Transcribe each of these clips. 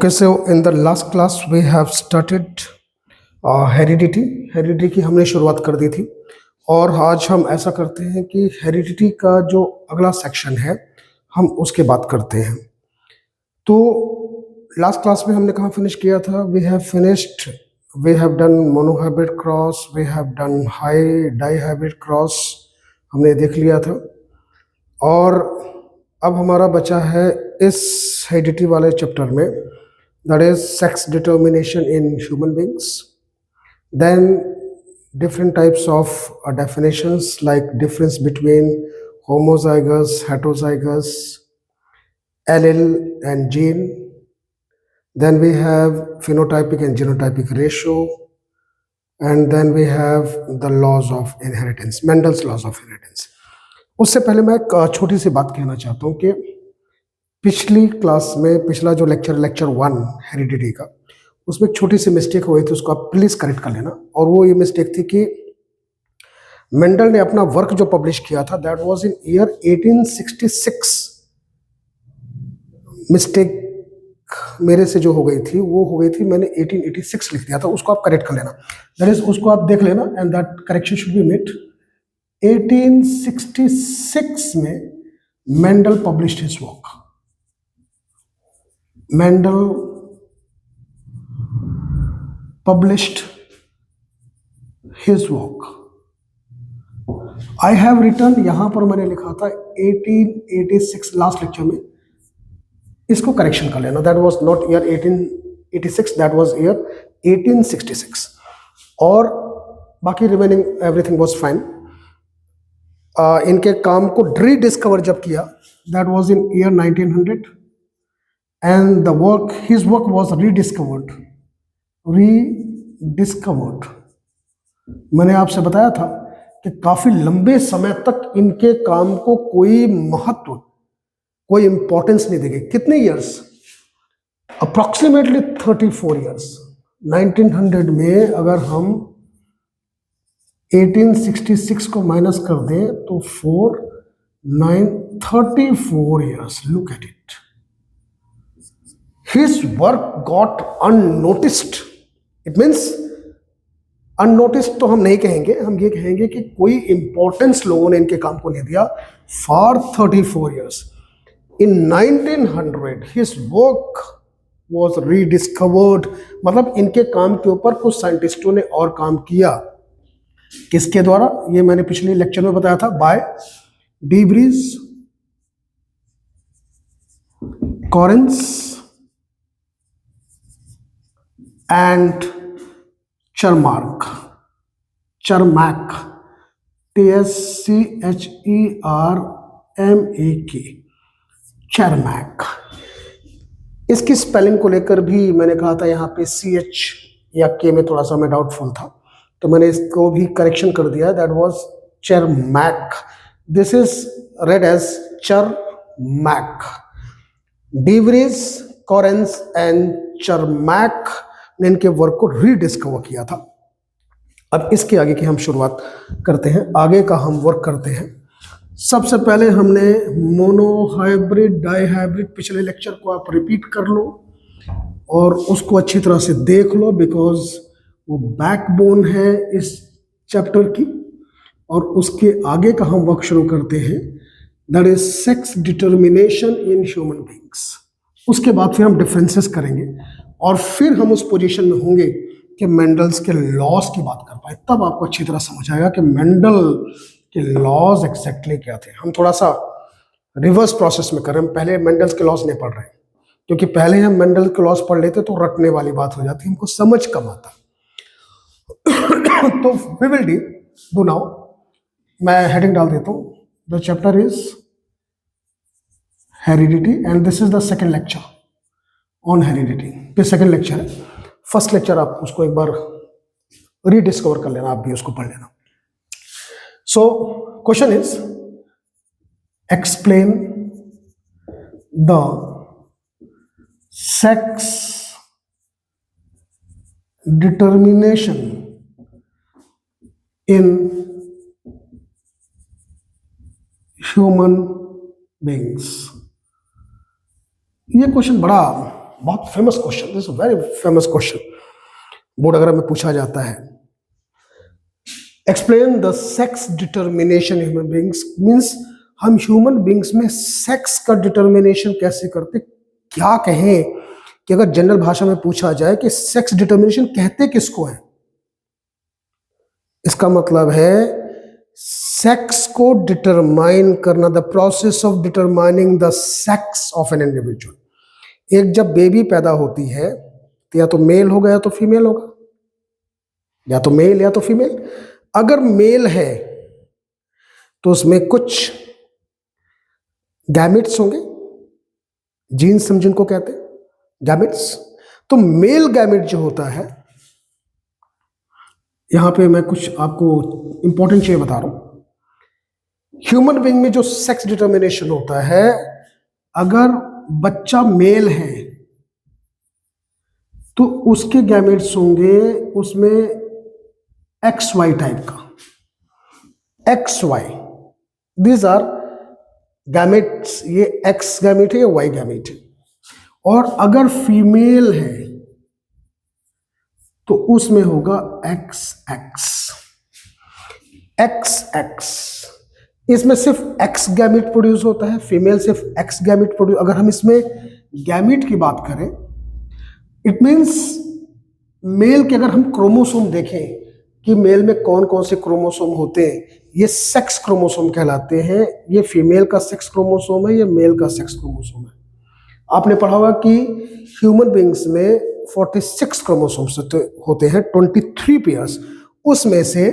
Okay, so in the last class we have started heredity की हमने शुरुआत कर दी थी और आज हम ऐसा करते हैं कि हेरिडिटी का जो अगला सेक्शन है हम उसके बात करते हैं। तो लास्ट क्लास में हमने कहाँ फिनिश किया था? We have done monohybrid cross, we have done high dihybrid cross, हमने देख लिया था। और अब हमारा बचा है इस हेरिडिटी वाले चैप्टर में, that is sex determination in human beings. Then different types of definitions like difference between homozygous, heterozygous, allele and gene. Then we have phenotypic and genotypic ratio, and then we have the laws of inheritance, Mendel's laws of inheritance. उससे पहले मैं एक छोटी सी बात कहना चाहता हूँ कि पिछली क्लास में पिछला जो लेक्चर 1 हेरिडिटी का, उसमें एक छोटी सी मिस्टेक हुई थी, उसको आप प्लीज करेक्ट कर लेना। और वो ये मिस्टेक थी कि मेंडल ने अपना वर्क जो पब्लिश किया था that was in year 1866। Mistake मेरे से जो हो गई थी वो हो गई थी, मैंने 1886 लिख दिया था, उसको आप करेक्ट कर लेना। दैट इज, उसको आप देख लेना and that correction should be made. 1866 में Mendel published his work. Mendel published his work. I have written, यहां पर मैंने लिखा था 1886 लास्ट लेक्चर में, इसको करेक्शन कर लेना। That was not year 1886, that was year 1866। और बाकी रिमेनिंग एवरीथिंग was fine। इनके काम को रीडिस्कवर जब किया that was in year 1900 and his work was rediscovered। मैंने आपसे बताया था कि काफी लंबे समय तक इनके काम को कोई महत्व, कोई इंपॉर्टेंस नहीं दी गई। कितने इयर्स? Approximately 34 years. 1900 में अगर हम 1866 को माइनस कर दें तो 34 years. Look at it. His work got unnoticed. It means unnoticed तो हम नहीं कहेंगे, हम ये कहेंगे कि कोई इंपॉर्टेंस लोगों ने इनके काम को नहीं दिया for 34 years. In 1900 his work was rediscovered। मतलब इनके काम के ऊपर कुछ साइंटिस्टों ने और काम किया। किसके द्वारा? ये मैंने पिछले लेक्चर में बताया था, by de Vries, Correns and Chermak, TSCHERMAK, Chermak। इसकी स्पेलिंग को लेकर भी मैंने कहा था यहाँ पे CH या K में थोड़ा सा मैं डाउटफुल था, तो मैंने इसको भी करेक्शन कर दिया। That was Chermak। This is read as Chermak। De Vries, Correns and Chermak ने इनके वर्क को रीडिस्कवर किया था। अब इसके आगे की हम शुरुआत करते हैं, आगे का हम वर्क करते हैं। सबसे पहले हमने मोनोहाइब्रिड, डाईहाइब्रिड, पिछले लेक्चर को आप रिपीट कर लो और उसको अच्छी तरह से देख लो, बिकॉज वो बैकबोन है इस चैप्टर की। और उसके आगे का हम वर्क शुरू करते हैं, that is sex determination in human beings. उसके बाद फिर हम डिफरेंसेस करेंगे और फिर हम उस पोजीशन में होंगे कि मेंडल्स के लॉज की बात कर पाए। तब आपको अच्छी तरह समझ आएगा कि मेंडल के लॉज एग्जैक्टली क्या थे। हम थोड़ा सा रिवर्स प्रोसेस में करें, हम पहले मेंडल्स के लॉज नहीं पढ़ रहे हैं, क्योंकि पहले हम मेंडल के लॉज पढ़ लेते तो रटने वाली बात हो जाती, हमको समझ कम आता। तो वी विल डू नाउ। मैं हेडिंग डाल देता हूँ, the chapter is heredity and this is the second lecture on heredity. ये सेकेंड लेक्चर है, फर्स्ट लेक्चर आप उसको एक बार रीडिस्कवर कर लेना, आप भी उसको पढ़ लेना। So question is explain the sex determination in human beings. ये क्वेश्चन बड़ा बहुत famous question, this very famous question, board वगैरह में पूछा जाता है। Explain the sex determination human beings, means हम ह्यूमन बींग्स में सेक्स का डिटर्मिनेशन कैसे करते, क्या कहें कि अगर जनरल भाषा में पूछा जाए कि सेक्स डिटर्मिनेशन कहते किसको है, इसका मतलब है सेक्स को डिटरमाइन करना, the process of determining the sex of an individual. एक जब बेबी पैदा होती है तो या तो मेल होगा या तो फीमेल होगा, या तो मेल या तो फीमेल। अगर मेल है तो उसमें कुछ गैमेट्स होंगे, जीन्स हम जिनको कहते हैं गैमेट्स। तो मेल गैमेट जो होता है, यहां पे मैं कुछ आपको इंपॉर्टेंट चीज बता रहा हूं। ह्यूमन बीइंग में जो सेक्स डिटर्मिनेशन होता है, अगर बच्चा मेल है तो उसके गैमेट्स होंगे उसमें एक्स वाई टाइप का, X Y, these are gametes, ये एक्स गैमेट है या वाई गैमेट है। और अगर फीमेल है तो उसमें होगा एक्स एक्स, एक्स एक्स। इसमें सिर्फ एक्स गैमेट प्रोड्यूस होता है, फीमेल सिर्फ एक्स गैमेट प्रोड्यूस। अगर हम इसमें गैमेट की बात करें, इट मीन्स मेल के अगर हम क्रोमोसोम देखें कि मेल में कौन कौन से क्रोमोसोम होते हैं, ये सेक्स क्रोमोसोम कहलाते हैं। ये फीमेल का सेक्स क्रोमोसोम है, ये मेल का सेक्स क्रोमोसोम है। आपने पढ़ा होगा कि ह्यूमन बींग्स में 46 क्रोमोसोम्स होते हैं, 23 पेयर्स, उसमें से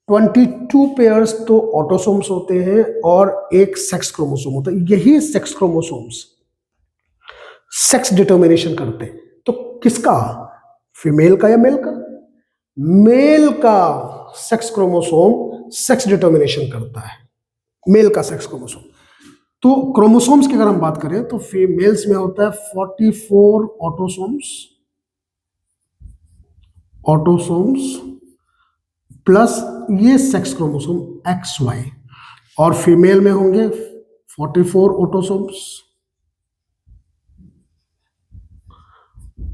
22 पेयर्स तो ऑटोसोम्स होते हैं और एक सेक्स क्रोमोसोम होता है। यही सेक्स क्रोमोसोम्स सेक्स डिटर्मिनेशन करते हैं। तो किसका, फीमेल का या मेल का? मेल का सेक्स क्रोमोसोम सेक्स डिटर्मिनेशन करता है, मेल का सेक्स क्रोमोसोम। तो क्रोमोसोम्स की अगर हम बात करें तो फीमेल्स में होता है 44 ऑटोसोम्स प्लस ये सेक्स क्रोमोसोम एक्स वाई, और फीमेल में होंगे 44 ऑटोसोम्स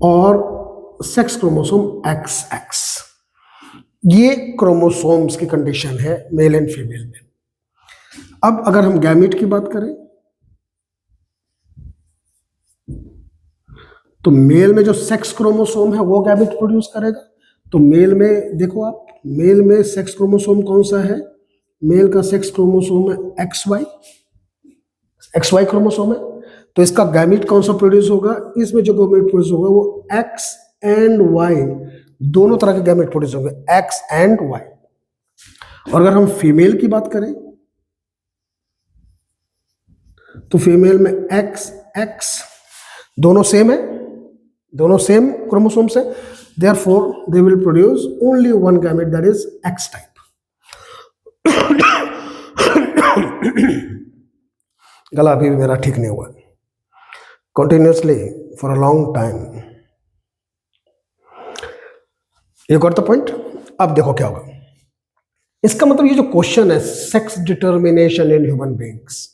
और सेक्स क्रोमोसोम एक्स एक्स। ये क्रोमोसोम्स की कंडीशन है मेल एंड फीमेल में। अब अगर हम गैमेट की बात करें तो मेल में जो सेक्स क्रोमोसोम है वो गैमेट प्रोड्यूस करेगा। तो मेल में देखो आप, मेल में सेक्स क्रोमोसोम कौन सा है? मेल का सेक्स क्रोमोसोम है एक्स वाई क्रोमोसोम है। तो इसका गैमेट कौन सा प्रोड्यूस होगा? इसमें जो गैमेट प्रोड्यूस होगा वो एक्स एंड वाई, दोनों तरह के गैमेट प्रोड्यूस होंगे, एक्स एंड वाई। और अगर हम फीमेल की बात करें तो फीमेल में एक्स एक्स, दोनों सेम है, दोनों सेम क्रोमोसोम्स है, therefore they will produce only one gamete, that is x type. गला अभी भी मेरा ठीक नहीं हुआ, continuously for a long time. You got the point? अब देखो क्या होगा। इसका मतलब ये जो क्वेश्चन है sex determination in human beings,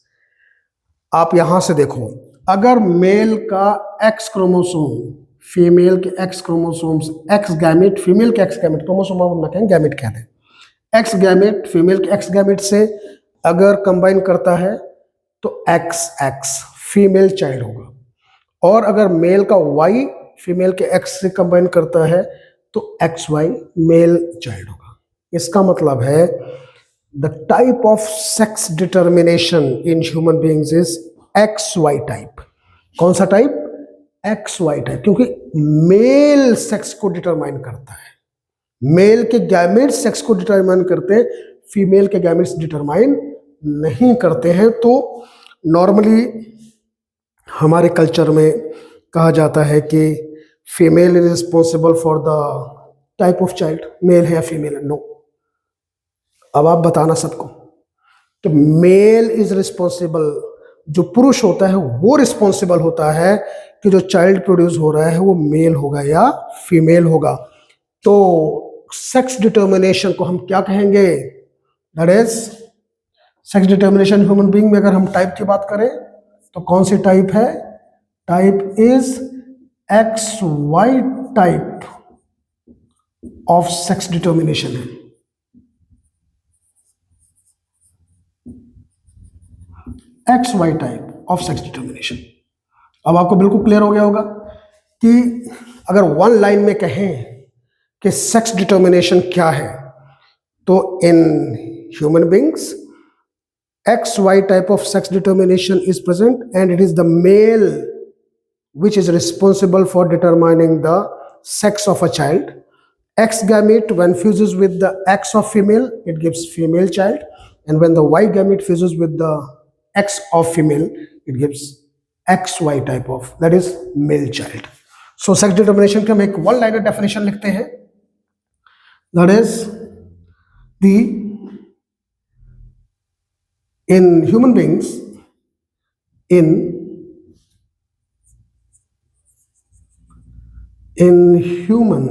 आप यहां से देखो, अगर मेल का एक्स क्रोमोसोम, फीमेल के x chromosomes, x gamete, female के एक्स गैमेट, क्रोमोसोम हम ना कहें गैमेट कहते हैं, एक्स गैमेट फीमेल के एक्स गैमेट से अगर कंबाइन करता है तो एक्स एक्स फीमेल चाइल्ड होगा। और अगर मेल का वाई फीमेल के एक्स से कंबाइन करता है तो एक्स वाई मेल चाइल्ड होगा। इसका मतलब है the type of sex determination in human beings is X Y type. कौन सा टाइप? एक्स वाई टाइप, क्योंकि मेल सेक्स को डिटरमाइन करता है, मेल के गैमेट्स सेक्स को डिटरमाइन करते हैं, फीमेल के गैमेट्स डिटरमाइन नहीं करते हैं। तो नॉर्मली हमारे कल्चर में कहा जाता है कि female is responsible for the type of child, male है या फीमेल है। नो, अब आप बताना सबको तो मेल इज रिस्पॉन्सिबल, जो पुरुष होता है वो रिस्पॉन्सिबल होता है कि जो चाइल्ड प्रोड्यूस हो रहा है वो मेल होगा या फीमेल होगा। तो सेक्स डिटर्मिनेशन को हम क्या कहेंगे? That is sex determination human being में अगर हम टाइप की बात करें तो कौन सी टाइप है? Type is X Y type of sex determination है। X Y type of sex determination. अब आपको बिल्कुल क्लियर हो गया होगा कि अगर वन लाइन में कहें कि सेक्स डिटर्मिनेशन क्या है, तो इन human beings XY type of sex determination is present, and it is the male which is responsible for determining the sex of a child. X gamete, when fuses with the X of female, it gives female child, and when the Y gamete fuses with the X of female, it gives XY type of, that is male child. So sex determination के हम एक one liner definition लिखते हैं, that is the in human beings, in human,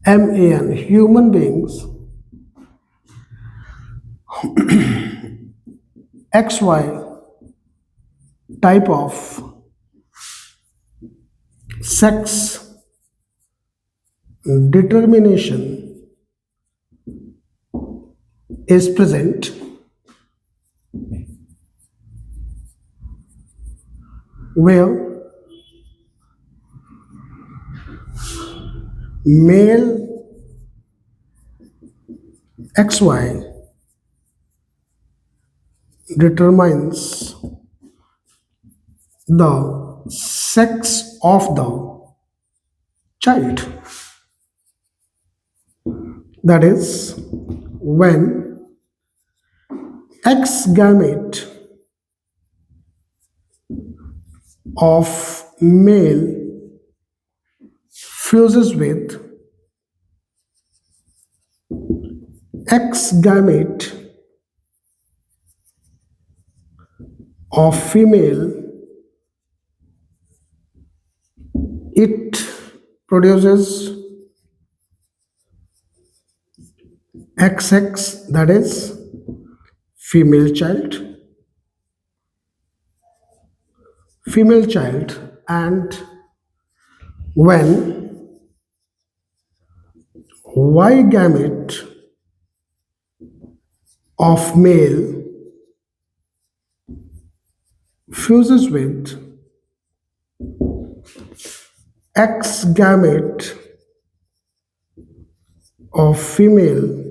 HUMAN, human beings, XY type of sex determination is present where male XY determines the sex of the child. That is, when X gamete of male fuses with X gamete of female, it produces XX, that is female child, and when Y gamete of male fuses with X gamete of female,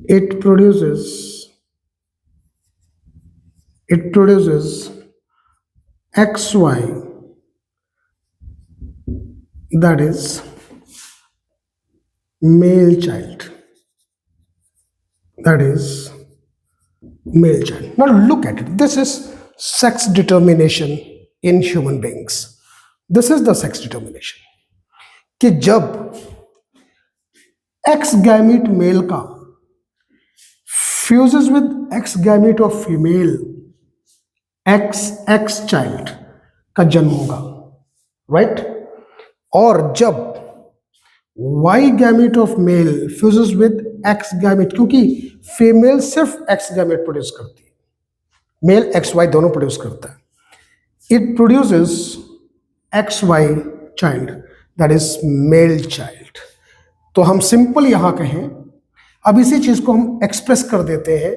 it produces XY, that is male child, Now look at it. This is sex determination in human beings. This is the sex determination कि जब X gamete mail का fuses with X gamete of female, XX child का जन्म होगा, right? और जब Y gamete of male fuses with X gamete, क्योंकि female सिर्फ X gamete प्रोड्यूस करती है, मेल XY दोनों प्रोड्यूस करता है, it produces XY child, that is male child. तो हम सिंपल यहां कहें, अब इसी चीज को हम एक्सप्रेस कर देते हैं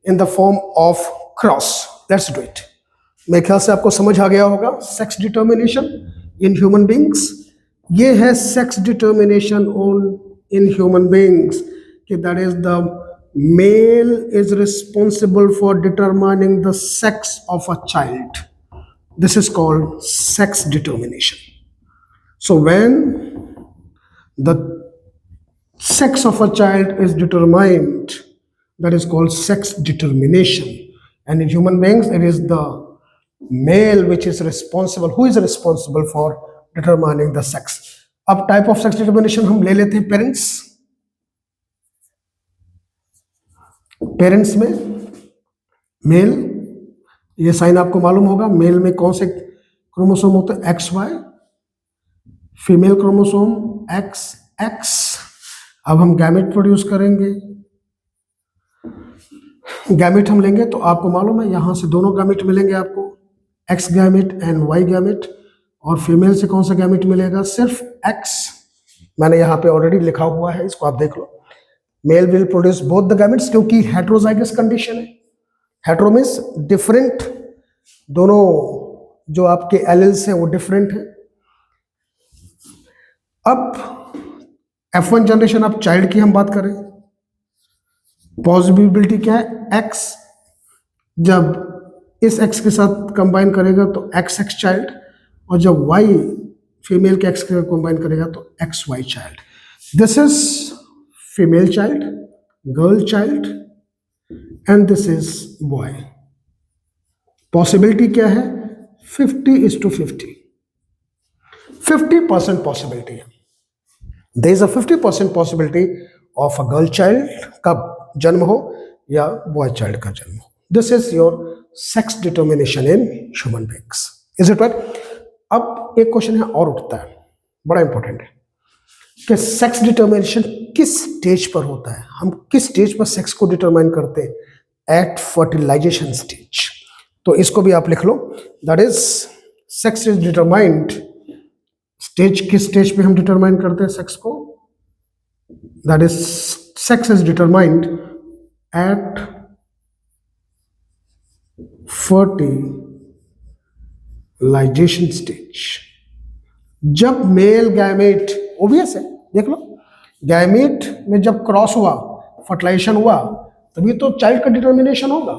in the form of cross. Let's do it. मेरे ख्याल से आपको समझ आ गया होगा sex determination in human beings. ये है sex determination in human beings कि that is the male is responsible for determining the sex of a child. This is called sex determination. So when the sex of a child is determined, that is called sex determination. And in human beings, it is the male which is responsible, who is responsible for determining the sex. अब type of sex determination हम ले लेते हैं parents. Parents में mail, ये sign आपको मालूम होगा, मेल में कौन से क्रोमोसोम होते हैं? XY, female chromosome XX। अब हम गैमेट प्रोड्यूस करेंगे, गैमेट हम लेंगे तो आपको मालूम है यहाँ से दोनों गैमेट मिलेंगे आपको, X gamete and Y gamete. और फीमेल से कौन सा गैमेट मिलेगा? सिर्फ एक्स। मैंने यहाँ पे ऑलरेडी लिखा हुआ है, इसको आप देख लो। Male will produce both the gametes, क्योंकि हेट्रोजाइगस कंडीशन है। हेट्रो मींस डिफरेंट, दोनों जो आपके एलिल्स हैं वो डिफरेंट है। अब F1 जनरेशन, अब चाइल्ड की हम बात करें, पॉसिबिलिटी क्या है? एक्स जब इस एक्स के साथ कंबाइन करेगा तो एक्स एक्स चाइल्ड, और जब वाई फीमेल के एक्स के साथ कंबाइन करेगा तो X Y child. This is female child, girl child, and this is boy. Possibility क्या है? 50:50, 50% पॉसिबिलिटी है। There is a 50% possibility of a girl child का जन्म हो या बॉय चाइल्ड का जन्म हो। This is your sex determination in human beings. Is it right? अब एक क्वेश्चन है और उठता है, बड़ा इंपॉर्टेंट है, कि सेक्स डिटर्मिनेशन किस स्टेज पर होता है? हम किस स्टेज पर सेक्स को डिटरमाइन करते हैं? At fertilisation stage. तो इसको भी आप लिख लो, that is sex is determined, stage किस स्टेज पे हम डिटरमाइन करते हैं सेक्स को? That is sex is determined at fertilisation stage. जब मेल गैमेट, ओबियस है, देख लो, गैमेट में जब क्रॉस हुआ, फर्टिलाइजेशन हुआ, तभी तो चाइल्ड का डिटर्मिनेशन होगा।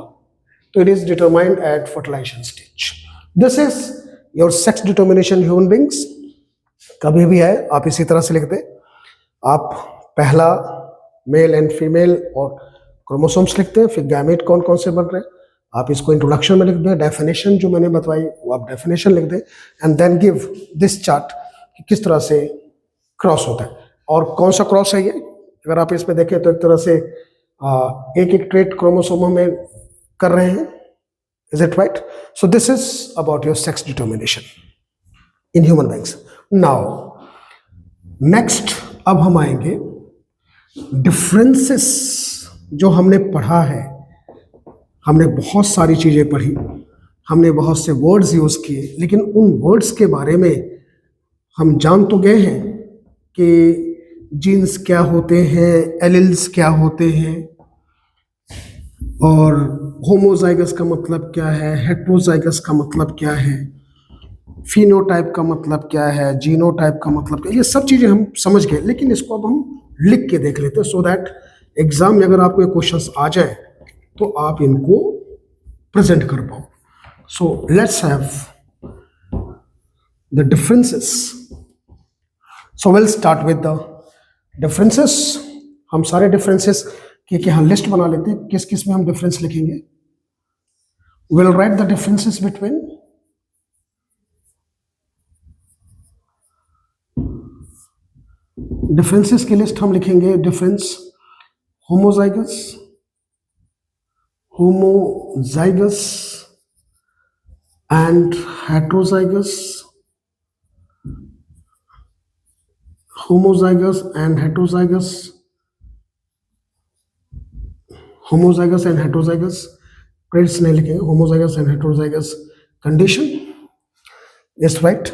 तो it is determined at fertilisation stage. This is your sex determination human beings. कभी भी है आप इसी तरह से लिख दे, आप पहला मेल एंड फीमेल और क्रोमोसोम्स लिखते हैं, फिर गैमेट कौन कौन से बन रहे हैं आप इसको इंट्रोडक्शन में लिख दें, डेफिनेशन जो मैंने बताई वो आप डेफिनेशन लिख दें, and then give this chart कि किस तरह से क्रॉस होता है और कौन सा क्रॉस है ये। अगर आप इसमें देखें तो एक तरह से एक एक ट्रेट क्रोमोसोमों में कर रहे हैं। Is it right? So this is about your sex determination in human beings. Now next, अब हम आएंगे डिफरेंसेस जो हमने पढ़ा है। हमने बहुत सारी चीजें पढ़ी, हमने बहुत से वर्ड्स यूज किए, लेकिन उन वर्ड्स के बारे में हम जान तो गए हैं कि जीन्स क्या होते हैं, एलिल्स क्या होते हैं, और होमोजाइगस का मतलब क्या है, हेट्रोजाइगस का मतलब क्या है, फिनोटाइप का मतलब क्या है, जीनोटाइप का मतलब क्या है, ये सब चीजें हम समझ गए। लेकिन इसको अब हम लिख के देख लेते हैं, सो दैट एग्जाम में अगर आपको ये क्वेश्चंस आ जाए तो आप इनको प्रेजेंट कर पाओ। So let's have the differences. So will start with the differences. हम सारे डिफरेंसेस की यहाँ लिस्ट बना लेते हैं, किस किस में हम डिफरेंस लिखेंगे। Will write the differences between differences की लिस्ट हम लिखेंगे। Difference homozygous, homozygous and heterozygous, homozygous and heterozygous, homozygous and heterozygous, traits नहीं लिखेंगे, homozygous and heterozygous condition is right.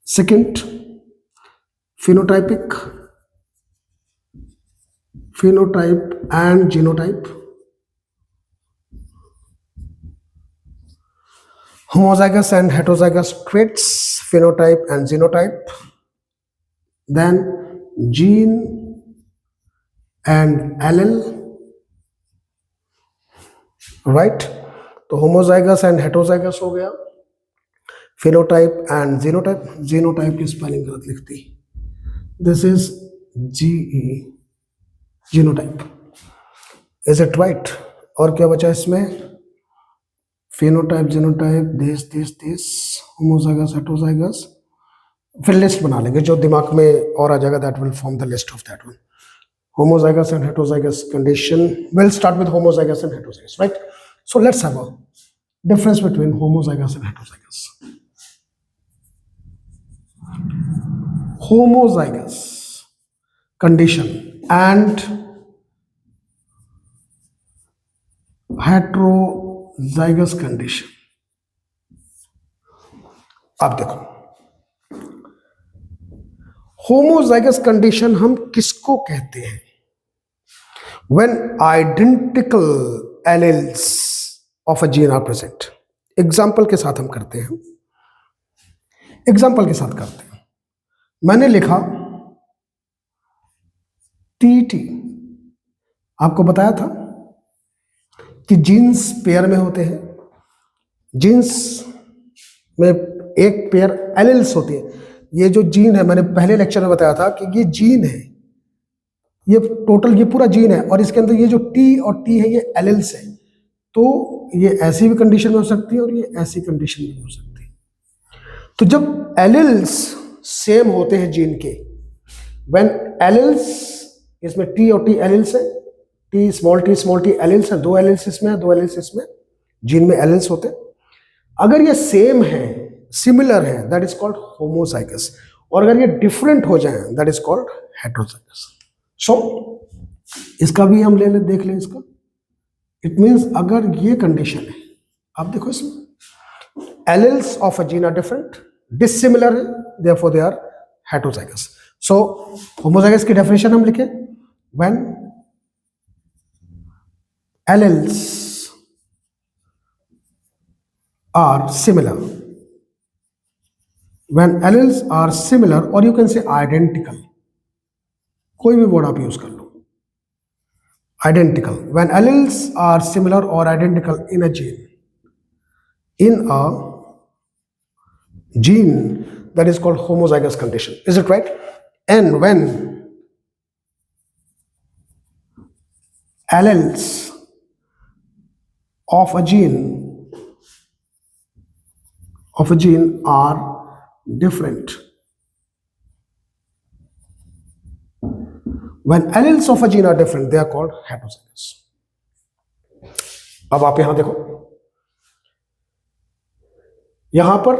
Second, phenotypic, phenotype and genotype, homozygous and heterozygous traits, phenotype and genotype. Then gene and allele, right? तो homozygous and heterozygous हो गया, phenotype and genotype। genotype की spelling गलत लिखती, this is GE, genotype। is it right? और क्या बचा इसमें? phenotype, genotype, this homozygous, heterozygous, फिर लिस्ट बना लेंगे जो दिमाग में और आ जाएगा, that will form the list of that one. homozygous and heterozygous condition, we'll start with homozygous and heterozygous, right? So let's have a difference between homozygous and heterozygous. Homozygous condition and heterozygous condition. अब देखो, homozygous condition हम किसको कहते हैं? When identical alleles of a gene are present. Example के साथ हम करते हैं, एग्जाम्पल के साथ करते हैं। मैंने लिखा टीटी, आपको बताया था कि जीन्स पेयर में होते हैं, जीन्स में एक पेयर एलील्स होती है। ये जो जीन है, मैंने पहले लेक्चर में बताया था कि ये जीन है, ये टोटल ये पूरा जीन है, और इसके अंदर ये जो टी और टी है ये एलील्स है। तो ये ऐसी भी कंडीशन में हो सकती है और ये ऐसी कंडीशन में हो सकती है। तो जब एलील्स सेम होते हैं जीन के, व्हेन एलील्स, इसमें टी और टी एलील्स है, टी स्मॉल टी एलील्स है, दो एलील्स इसमें है, दो एलील्स इसमें, जीन में एलील्स होते हैं। अगर ये सेम है, सिमिलर है, दैट इज कॉल्ड होमोजाइगस, और अगर ये डिफरेंट हो जाए दैट इज कॉल्ड हेट्रोजाइगस। सो इसका भी हम देख लें इसका। इट मीन्स अगर ये कंडीशन है, आप देखो इसमें alleles of a gene are different, dissimilar है, therefore they are heterozygous. So homozygous की डेफिनेशन हम लिखें, when alleles are similar, when alleles are similar, or you can say identical, कोई भी वर्ड आप यूज कर लो, identical, when alleles are similar or identical in a gene, that is called homozygous condition. Is it right? And when alleles of a gene are different, when alleles of a gene are different, they are called heterozygous. अब आप यहां देखो, यहां पर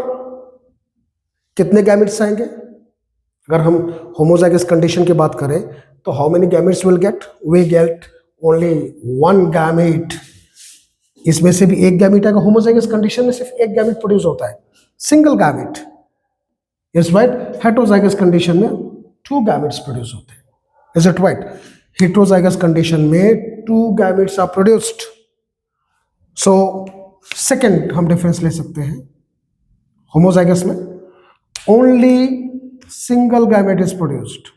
कितने gametes आएंगे? अगर हम होमोजाइगस कंडीशन की बात करें तो how many gametes will get? We get only one gamete. इसमें से भी एक गैमेट आएगा। होमोजाइगस कंडीशन में सिर्फ एक गैमेट प्रोड्यूस होता है, single gamete. Is right. Heterozygous condition में टू गैमेट्स प्रोड्यूस होते हैं। Is it right? Heterozygous condition में two gametes are produced. So second हम डिफरेंस ले सकते हैं, होमोजाइगस में only single gamete is produced,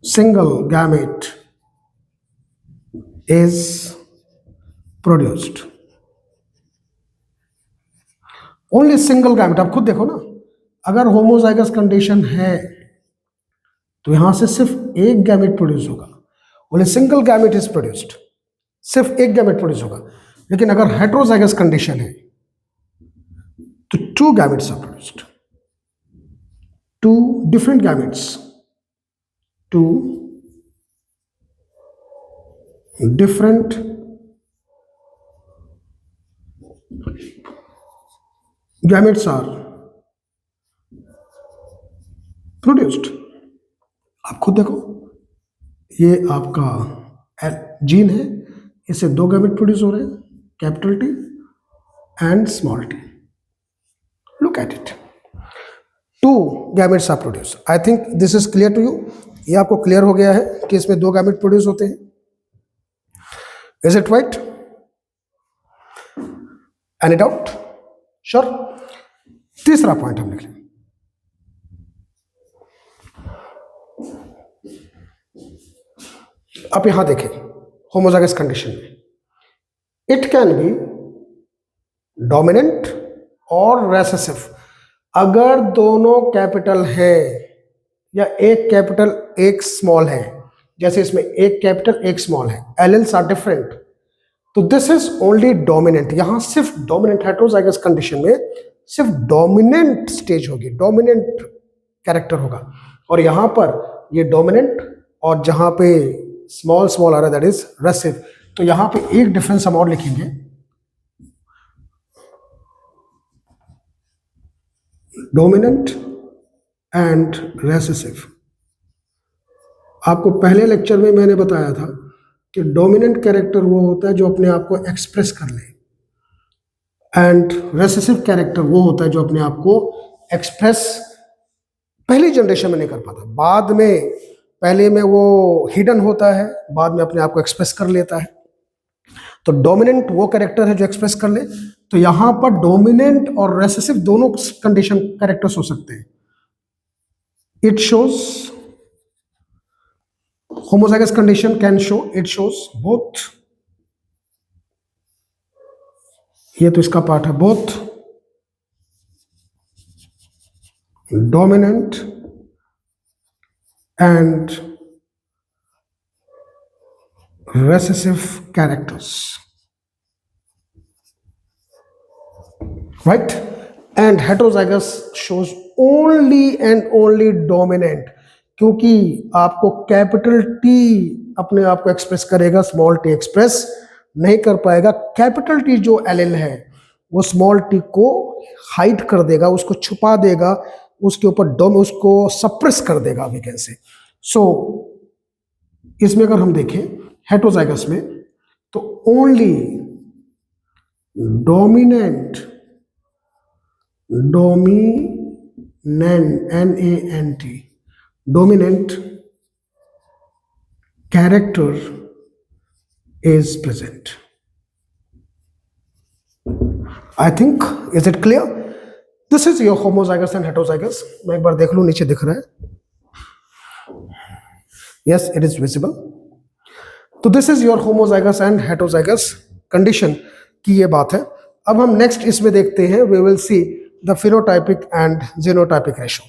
single gamete is produced, only single gamete। आप खुद देखो ना, अगर होमोजाइगस कंडीशन है तो यहां से सिर्फ एक गैमेट प्रोड्यूस होगा, only single gamete is produced, सिर्फ एक गैमेट प्रोड्यूस होगा। लेकिन अगर हेट्रोजाइगस कंडीशन है तो two gametes are produced, two different gametes, two different gametes are produced। आप खुद देखो, ये आपका जीन है, इससे दो गैमेट प्रोड्यूस हो रहे हैं, capital T and small T. Look at it, two gametes are produce. I think this is clear to you. ये आपको क्लियर हो गया है कि इसमें दो गैमेट प्रोड्यूस होते हैं। Is it right? Any doubt? Sure. तीसरा पॉइंट हम लिख लें, आप यहां देखें होमोजाइगस कंडीशन में इट कैन बी डोमिनेंट और रेसेसिव। अगर दोनों कैपिटल है या एक कैपिटल एक स्मॉल है, जैसे इसमें एक कैपिटल एक स्मॉल है, एलील्स आर डिफरेंट, तो दिस इज ओनली डोमिनेंट। यहां सिर्फ डोमिनेंट, हेट्रोजाइगस कंडीशन में सिर्फ डोमिनेंट स्टेज होगी, डोमिनेंट कैरेक्टर होगा। और यहां पर ये डोमिनेंट, और जहां पे स्मॉल स्मॉल आ रहा है दैट इज रेसिव। तो यहां पे एक डिफरेंस हम और लिखेंगे, डोमिनेंट एंड रेसेसिव आपको पहले लेक्चर में मैंने बताया था कि डोमिनेंट कैरेक्टर वो होता है जो अपने आप को एक्सप्रेस कर ले, एंड रेसेसिव कैरेक्टर वो होता है जो अपने आप को एक्सप्रेस पहली जनरेशन में नहीं कर पाता, बाद में, पहले में वो हिडन होता है, बाद में अपने आप को एक्सप्रेस कर लेता है। तो डोमिनेंट वो कैरेक्टर है जो एक्सप्रेस कर ले। तो यहां पर डोमिनेंट और रेसेसिव दोनों कंडीशन कैरेक्टर्स हो सकते हैं। It shows homozygous condition can show, it shows both, ये तो इसका पार्ट है, both dominant and recessive characters, right? And heterozygous shows only and only dominant, क्योंकि आपको कैपिटल टी अपने आप को एक्सप्रेस करेगा, स्मॉल टी एक्सप्रेस नहीं कर पाएगा। कैपिटल टी जो एलील है वो स्मॉल टी को हाइड कर देगा, उसको छुपा देगा, उसके ऊपर उसको सप्रेस कर देगा, वी कैन से। सो इसमें अगर हम देखें हेटेरोजाइगस में, तो only dominant NANT dominant character is present. I think, is it clear? This is your homozygous and heterozygous. मैं एक बार देख लूं, नीचे दिख रहा है? Yes, it is visible. तो this is your homozygous and heterozygous condition की ये बात है। अब हम नेक्स्ट इसमें देखते हैं, we will see the phenotypic and genotypic ratio.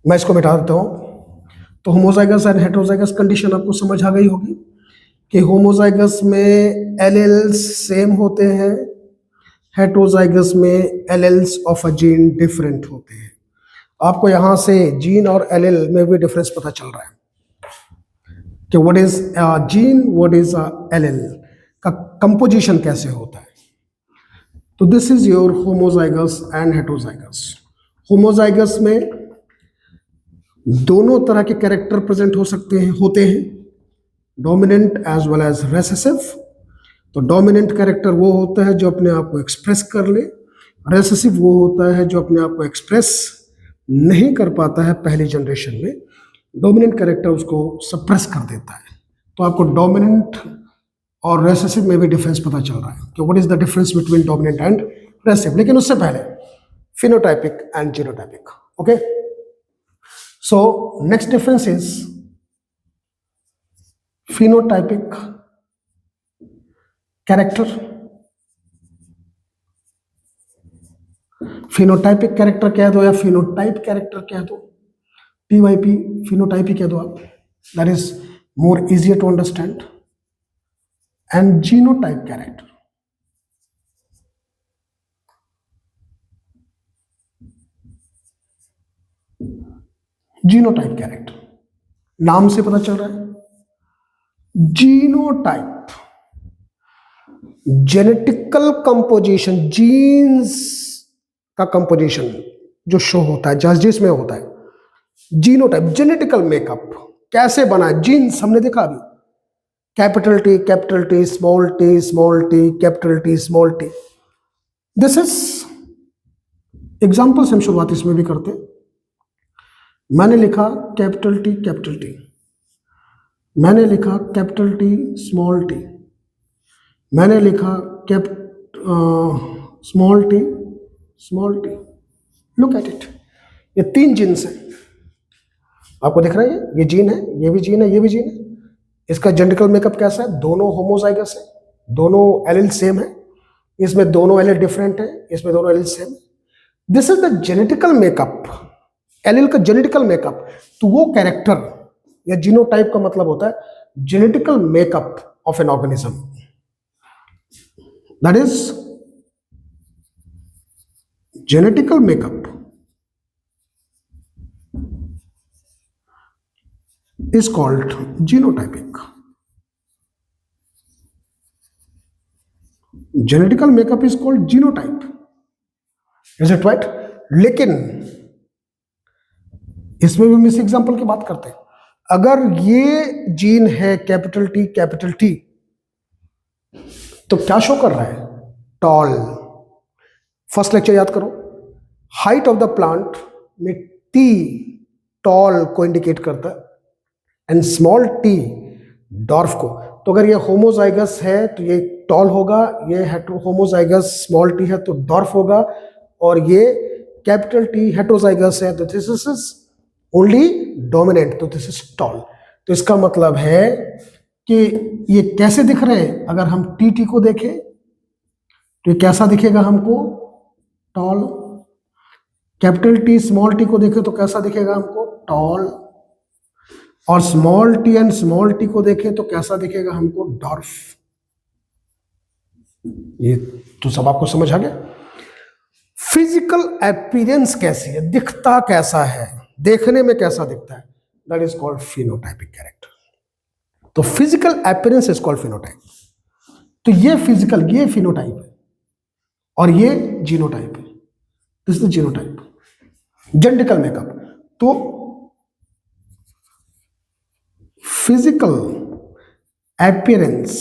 मैं इसको मिटा देता हूं। तो होमोजाइगस एंड हेटेरोजाइगस कंडीशन आपको समझ आ गई होगी कि होमोजाइगस में एलेल्स सेम होते हैं, हेटेरोजाइगस में alleles of a gene different होते हैं। आपको यहां से जीन और एलेल में भी डिफरेंस पता चल रहा है कि what is gene, what is allele का कंपोजिशन कैसे होता है। तो this is your homozygous and heterozygous. Homozygous में दोनों तरह के कैरेक्टर प्रेजेंट हो सकते हैं, होते हैं, dominant as well as recessive. तो डोमिनेंट कैरेक्टर वो होता है जो अपने आप को एक्सप्रेस कर ले, रेसेसिव वो होता है जो अपने आप को एक्सप्रेस नहीं कर पाता है पहली जनरेशन में, डोमिनेंट कैरेक्टर उसको सप्रेस कर देता है। तो आपको डोमिनेंट और रेसेसिव में भी डिफरेंस पता चल रहा है कि what is the difference between dominant and recessive. लेकिन उससे पहले phenotypic and genotypic, okay. So next difference is phenotypic character. Phenotypic character कह दो या phenotype character कह दो, PYP phenotype ही कह दो आप, that is more easier to understand. And genotype character. Genotype character, नाम से पता चल रहा है। जीनोटाइप जेनेटिकल कंपोजिशन, जीन्स का कंपोजिशन जो शो होता है, जिसमें होता है। जीनोटाइप जेनेटिकल मेकअप कैसे बना है, जीन्स हमने देखा अभी, capital T, small T, capital T, small T. This is examples हम शुरुआत इसमें भी करते हैं। मैंने लिखा कैपिटल टी, मैंने लिखा कैपिटल टी, स्मॉल टी, मैंने लिखा small T. Look at it, ये तीन जीन्स हैं, आपको दिख रहा है, ये जीन है, ये भी जीन है, ये भी जीन है। इसका जेनेटिकल मेकअप कैसा है, दोनों होमोजाइगस है, दोनों एलील सेम है, इसमें दोनों एलील डिफरेंट है, इसमें दोनों एलील सेम है। This is the genetical makeup, allele का जेनेटिकल मेकअप। तो वो कैरेक्टर या जीनोटाइप का मतलब होता है genetical makeup of an organism, that is genetical makeup is called genotypic. Genetical makeup is called genotype. Is it right? लेकिन इसमें भी मिस एग्जाम्पल की बात करते हैं। अगर ये जीन है कैपिटल टी, तो क्या शो कर रहा है? टॉल। फर्स्ट लेक्चर याद करो, हाइट ऑफ द प्लांट में टी टॉल को इंडिकेट करता है एंड स्मॉल टी डॉर्फ को। तो अगर ये होमोजाइगस है तो ये टॉल होगा, ये हेटेरोहोमोजाइगस स्मॉल टी है तो डॉर्फ होगा, और ये कैपिटल टी हेटेरोजाइगस है तो दिस इज ओनली डोमिनेंट, तो दिस इज टॉल। तो इसका मतलब है कि ये कैसे दिख रहे हैं? अगर हम टी को देखें तो ये कैसा दिखेगा हमको? Tall. Capital T small T को देखें तो कैसा दिखेगा हमको? टॉल। और small T and small T को देखें तो कैसा दिखेगा हमको? डॉर्फ। ये तो सब आपको समझ आ गया। फिजिकल अपीयरेंस कैसी है, दिखता कैसा है, देखने में कैसा दिखता है, that is called phenotypic character. तो physical appearance is called phenotype. तो ये फिजिकल, ये फिनोटाइप है और ये जीनोटाइप है। This is genotype, genetical makeup. तो physical appearance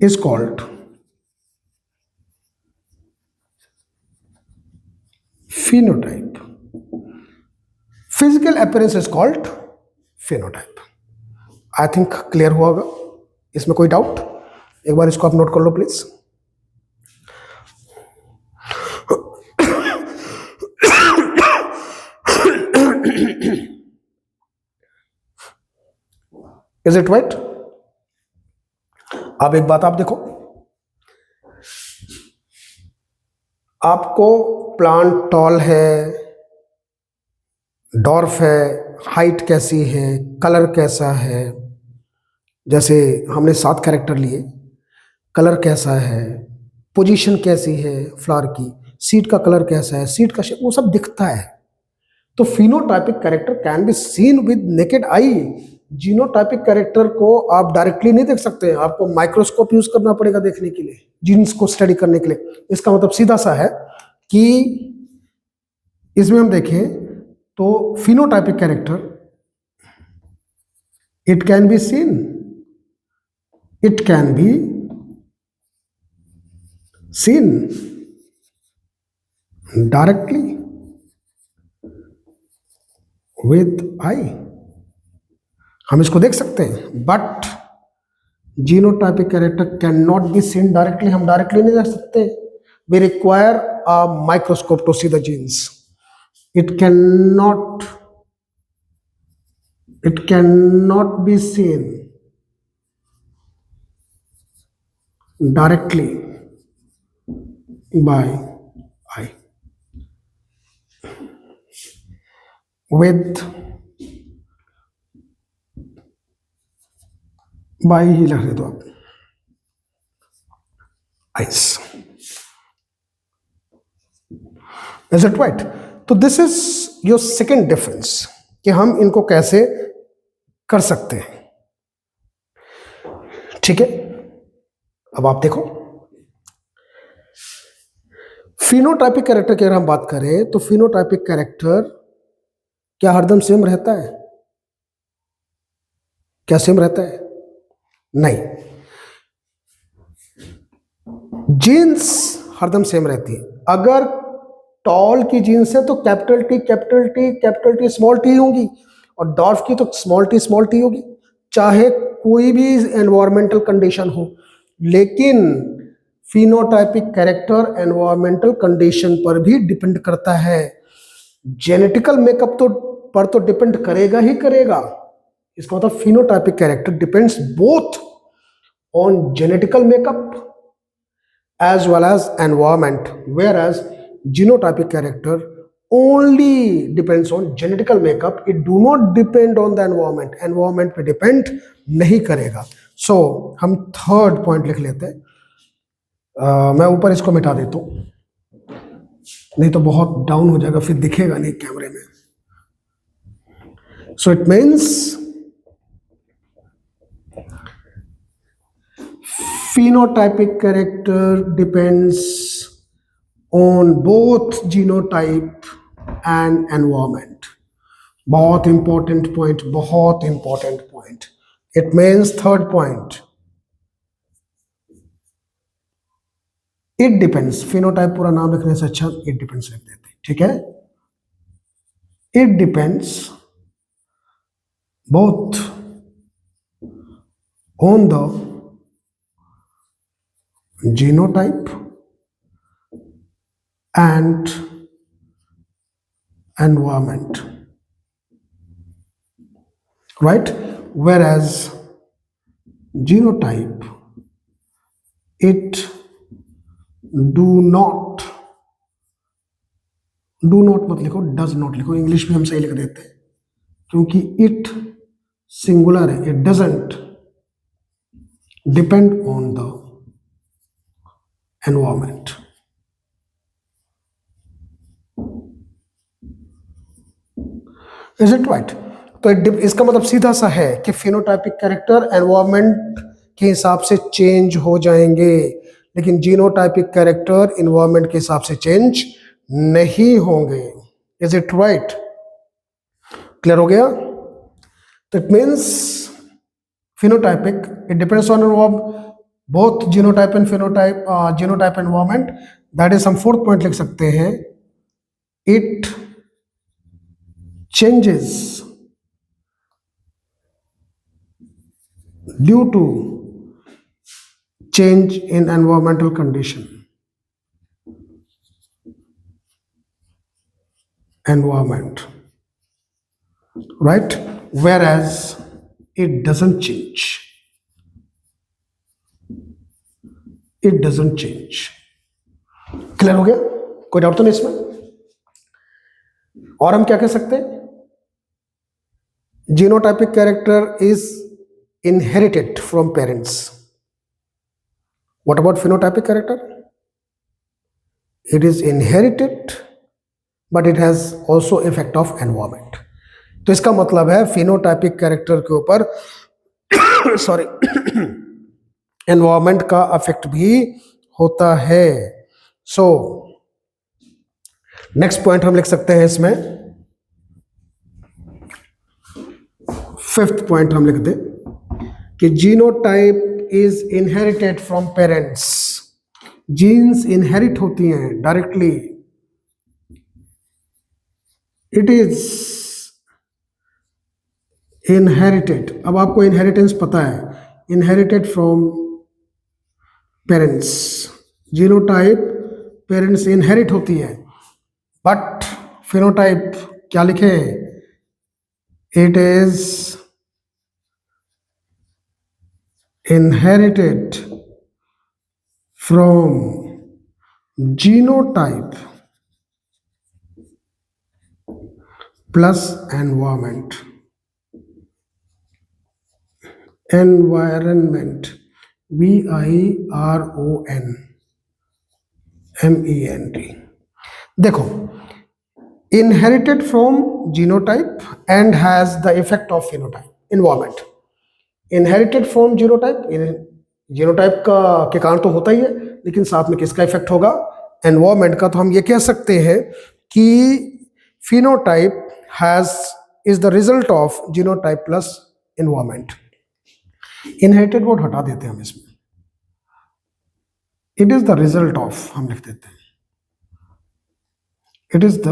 is called phenotype. Physical appearance is called phenotype. I think clear हुआ होगा, इसमें कोई डाउट? एक बार इसको आप नोट कर लो प्लीज। Is it right? अब एक बात आप देखो, आपको प्लांट टॉल है, डॉर्फ है, हाइट कैसी है, कलर कैसा है, जैसे हमने 7 कैरेक्टर लिए, कलर कैसा है, पोजीशन कैसी है फ्लावर की, सीड का कलर कैसा है, सीड का शेप, वो सब दिखता है। तो phenotypic character can be seen with naked eye. Genotypic character को आप डायरेक्टली नहीं देख सकते हैं, आपको माइक्रोस्कोप यूज करना पड़ेगा देखने के लिए, जीन्स को स्टडी करने के लिए। इसका मतलब सीधा सा है कि इसमें हम देखें तो phenotypic character it can be seen, it can be seen directly with eye, हम इसको देख सकते हैं। But genotypic character can not be seen directly, हम डायरेक्टली नहीं देख सकते। We require a microscope to see the genes. It can not be seen directly by eye with by ही लिख दो आप, eyes। Is it right? तो this is your second difference कि हम इनको कैसे कर सकते हैं। ठीक है, अब आप देखो फिनोटाइपिक कैरेक्टर की अगर हम बात करें तो फिनोटाइपिक कैरेक्टर क्या हरदम सेम रहता है? क्या सेम रहता है? नहीं, जीन्स हरदम सेम रहती है। अगर टॉल की जीन्स है तो कैपिटल टी स्मॉल टी होगी, और डॉर्फ की तो स्मॉल टी होगी, चाहे कोई भी एनवायरमेंटल कंडीशन हो। लेकिन फिनोटाइपिक कैरेक्टर एनवायरमेंटल कंडीशन पर भी डिपेंड करता है। जेनेटिकल मेकअप तो डिपेंड करेगा ही करेगा। इसका मतलब phenotypic character depends both on genetical makeup as well as environment, whereas genotypic character only depends on genetical makeup, it do not depend on the environment पे depend नहीं करेगा। so हम third point लिख लेते हैं। मैं ऊपर इसको मिटा देता हूँ, नहीं तो बहुत डाउन हो जाएगा, फिर दिखेगा नहीं कैमरे में। so it means phenotypic character depends on both genotype and environment. बहुत important point, बहुत important point. It means third point. It depends. Phenotype पूरा नाम लिखने से अच्छा it depends लिख देते हैं, ठीक है? It depends both on the genotype and environment, right? Whereas genotype, it do not मत लिखो, does not लिखो, इंग्लिश में हम सही लिख देते हैं क्योंकि it सिंगुलर है. It doesn't depend on the environment. Is it right? तो इसका मतलब सीधा सा है कि फिनोटाइपिक कैरेक्टर एनवायरमेंट के हिसाब से चेंज हो जाएंगे, लेकिन जीनोटाइपिक कैरेक्टर एनवायरमेंट के हिसाब से चेंज नहीं होंगे. Is it right? क्लियर हो गया? तो it means phenotypic it depends on both genotype and phenotype, genotype environment. That is हम फोर्थ पॉइंट लिख सकते हैं. It changes due to change in environmental condition, environment, right? Whereas it doesn't change. It doesn't change. Clear हो गया? कोई doubt तो नहीं इसमें? और हम क्या कह सकते हैं? Genotypic character is inherited from parents. What about phenotypic character? It is inherited but it has also effect of environment. तो इसका मतलब है फिनोटाइपिक कैरेक्टर के ऊपर सॉरी एनवायरमेंट का इफेक्ट भी होता है. सो नेक्स्ट पॉइंट हम लिख सकते हैं इसमें, फिफ्थ पॉइंट हम लिख दें कि genotype is inherited from parents. Genes inherit होती हैं डायरेक्टली. It is inherited. अब आपको इनहेरिटेंस पता है, inherited from parents. Genotype parents inherit होती है, बट फिनोटाइप क्या लिखे? It is inherited from genotype plus environment. Environment, VIRONMENT. देखो, inherited from genotype and has the effect of phenotype. Environment, inherited from genotype. Genotype का के कारण तो होता ही है, लेकिन साथ में किसका इफेक्ट होगा? एनवायरमेंट का. तो हम ये कह सकते हैं कि phenotype is the result of genotype plus environment. Inherited word हटा देते हैं हम इसमें. It is the result of हम लिख देते हैं. It is the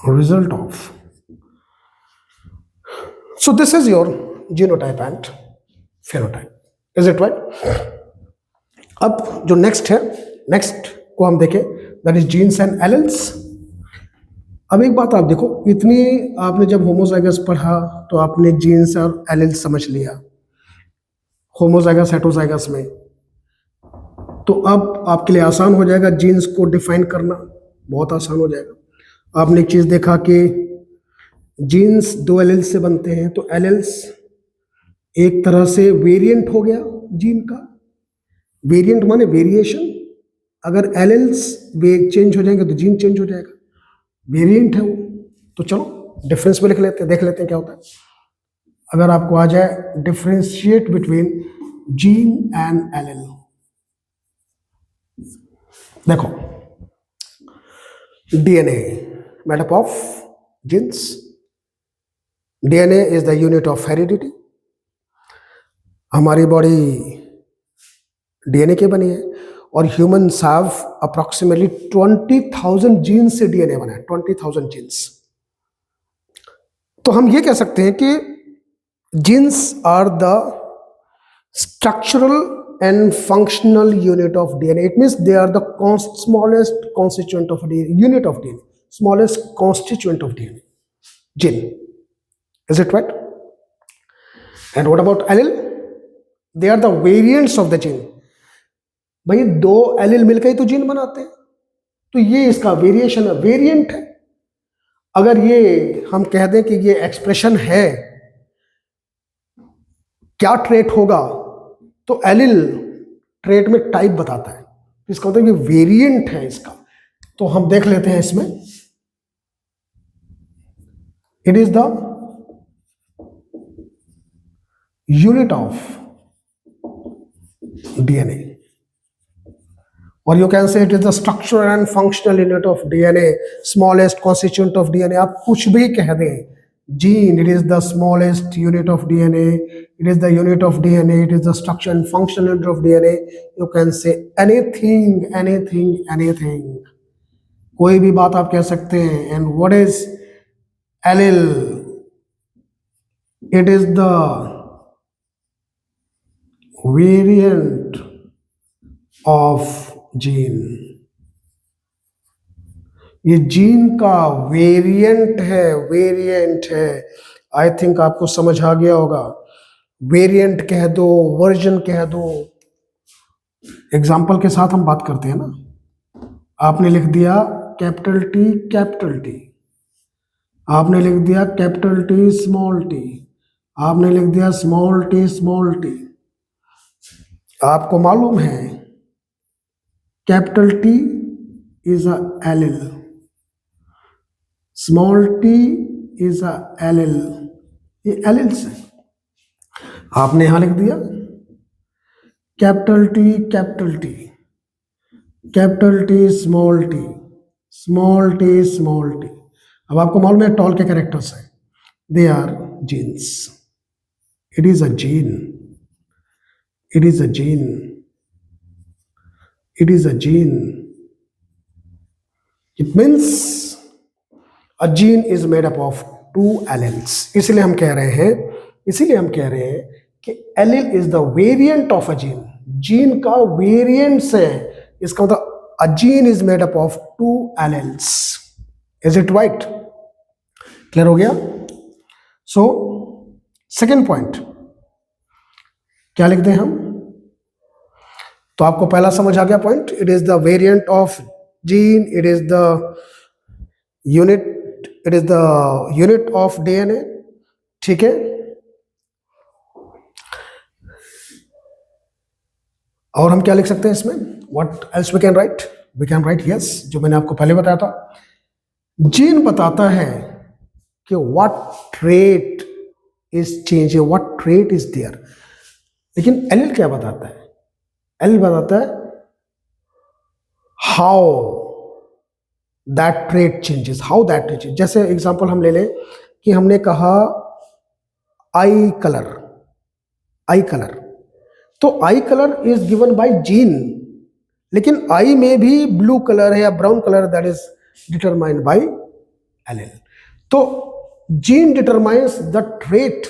result of. So this is your genotype and phenotype. Is it right? अब जो नेक्स्ट है, नेक्स्ट को हम देखें, that is jeans and alleles. अब एक बात आप देखो, इतनी आपने जब होमोजाइगस पढ़ा तो आपने जीन्स और एलेल्स समझ लिया होमोजाइगस हेटरोजाइगस में. तो अब आपके लिए आसान हो जाएगा जीन्स को डिफाइन करना, बहुत आसान हो जाएगा. आपने एक चीज देखा कि जीन्स दो एलेल्स से बनते हैं. तो एलेल्स एक तरह से वेरिएंट हो गया जीन का. वेरिएंट माने वेरिएशन. अगर एलेल्स चेंज हो जाएंगे तो जीन चेंज हो जाएगा. वेरिएंट है वो. तो चलो डिफरेंस में लिख लेते हैं, देख लेते हैं क्या होता है. अगर आपको आ जाए differentiate between gene and allele, देखो, DNA made up of genes, DNA is the unit of heredity. हमारी बॉडी डीएनए की बनी है और ह्यूमंस हैव अप्रोक्सीमेटली 20,000 जीन्स से डीएनए बना है, 20,000 जीन्स। तो हम ये कह सकते हैं कि genes are the structural and functional unit of DNA. It means they are the smallest constituent of DNA, unit of DNA, smallest constituent of DNA, gene. Is it right? And what about allele? They are the variants of the gene. भाई दो allele मिलकर ही तो gene बनाते हैं, तो ये इसका variation है, वेरिएंट है। अगर ये हम कह दें कि ये एक्सप्रेशन है, क्या ट्रेट होगा, तो एलिल ट्रेट में टाइप बताता है, इसका मतलब ये वेरिएंट है इसका। तो हम देख लेते हैं इसमें, it is the unit of DNA, और you can say it is the structural and functional unit of DNA, smallest constituent of DNA. आप कुछ भी कह दें, gene, it is the smallest unit of DNA, it is the unit of DNA, it is the structure and functional unit of DNA. You can say anything, anything, anything, कोई भी बात आप कह सकते हैं। and what is allele? It is the variant of gene, ये gene का variant है, वेरिएंट है। आई थिंक आपको समझ आ गया होगा, वेरिएंट कह दो, वर्जन कह दो। एग्जाम्पल के साथ हम बात करते हैं ना। आपने लिख दिया कैपिटल टी कैपिटल टी, आपने लिख दिया कैपिटल टी स्मॉल टी, आपने लिख दिया स्मॉल टी स्मॉल टी। आपको मालूम है capital T is a allele, small T is a allele, ये एलिल्स है। आपने यहां लिख दिया capital T capital T, capital T small T, small T small T. अब आपको मालूम है टॉल के कैरेक्टर्स हैं, they are genes. It is a gene, it is a gene, it is a gene. It means A gene is made up of two alleles. इसलिए हम कह रहे हैं कि allele is the variant of a gene, gene का variants है। इसका मतलब a gene is made up of two alleles. Is it right? Clear हो गया? सो सेकेंड पॉइंट क्या लिखते हैं हम? तो आपको पहला समझ आ गया point, it is the variant of gene, it is the unit, it is the unit of DNA. ठीक है, और हम क्या लिख सकते हैं इसमें? What else we can write? We can write yes, जो मैंने आपको पहले बताया था, जीन बताता है कि what trait is change, what trait is there. लेकिन एलिल क्या बताता है? एलिल बताता है how that trait changes, how that trait changes. जैसे एग्जांपल हम ले लें कि हमने कहा आई कलर, आई कलर, तो eye colour is given by gene, लेकिन आई में भी ब्लू कलर है या brown colour, that is determined by allele. तो gene determines the trait,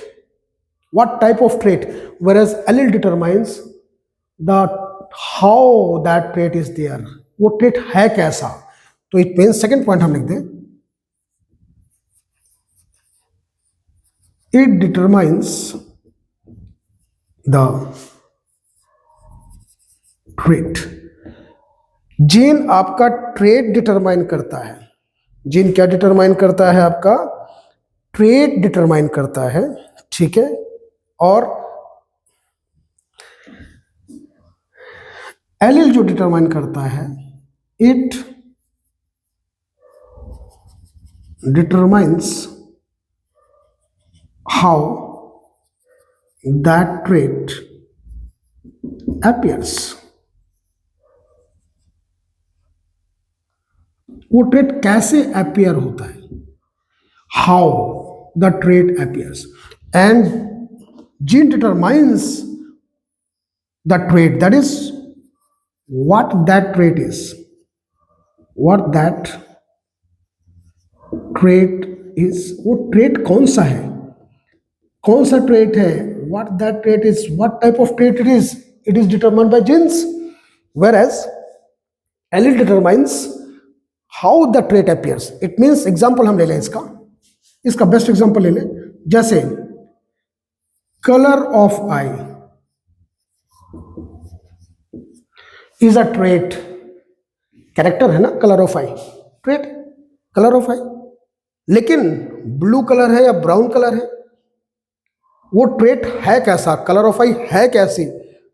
what type of trait, whereas allele determines the how that trait is there, वो trait है कैसा। तो इट मीन्स सेकेंड पॉइंट हम लिख दें, it determines the trait. Gene आपका trait determine करता है। जीन क्या डिटरमाइन करता है? आपका ट्रेट डिटरमाइन करता है। ठीक है, और एलिल जो डिटरमाइन करता है, it determines how that trait appears. वो ट्रेट कैसे अपियर होता है, how the trait appears, and gene determines the trait, that is what that trait is, what that trait is, वो trait कौन सा है, कौन सा trait है, what that trait is, what type of trait it is determined by genes, whereas allele determines how the trait appears. It means example हम ले लें इसका बेस्ट एग्जांपल ले लें, जैसे colour of eye is a trait, character है ना, colour of eye trait, colour of eye, लेकिन ब्लू कलर है या ब्राउन कलर है, वो ट्रेट है कैसा, कलर ऑफ आई है कैसी,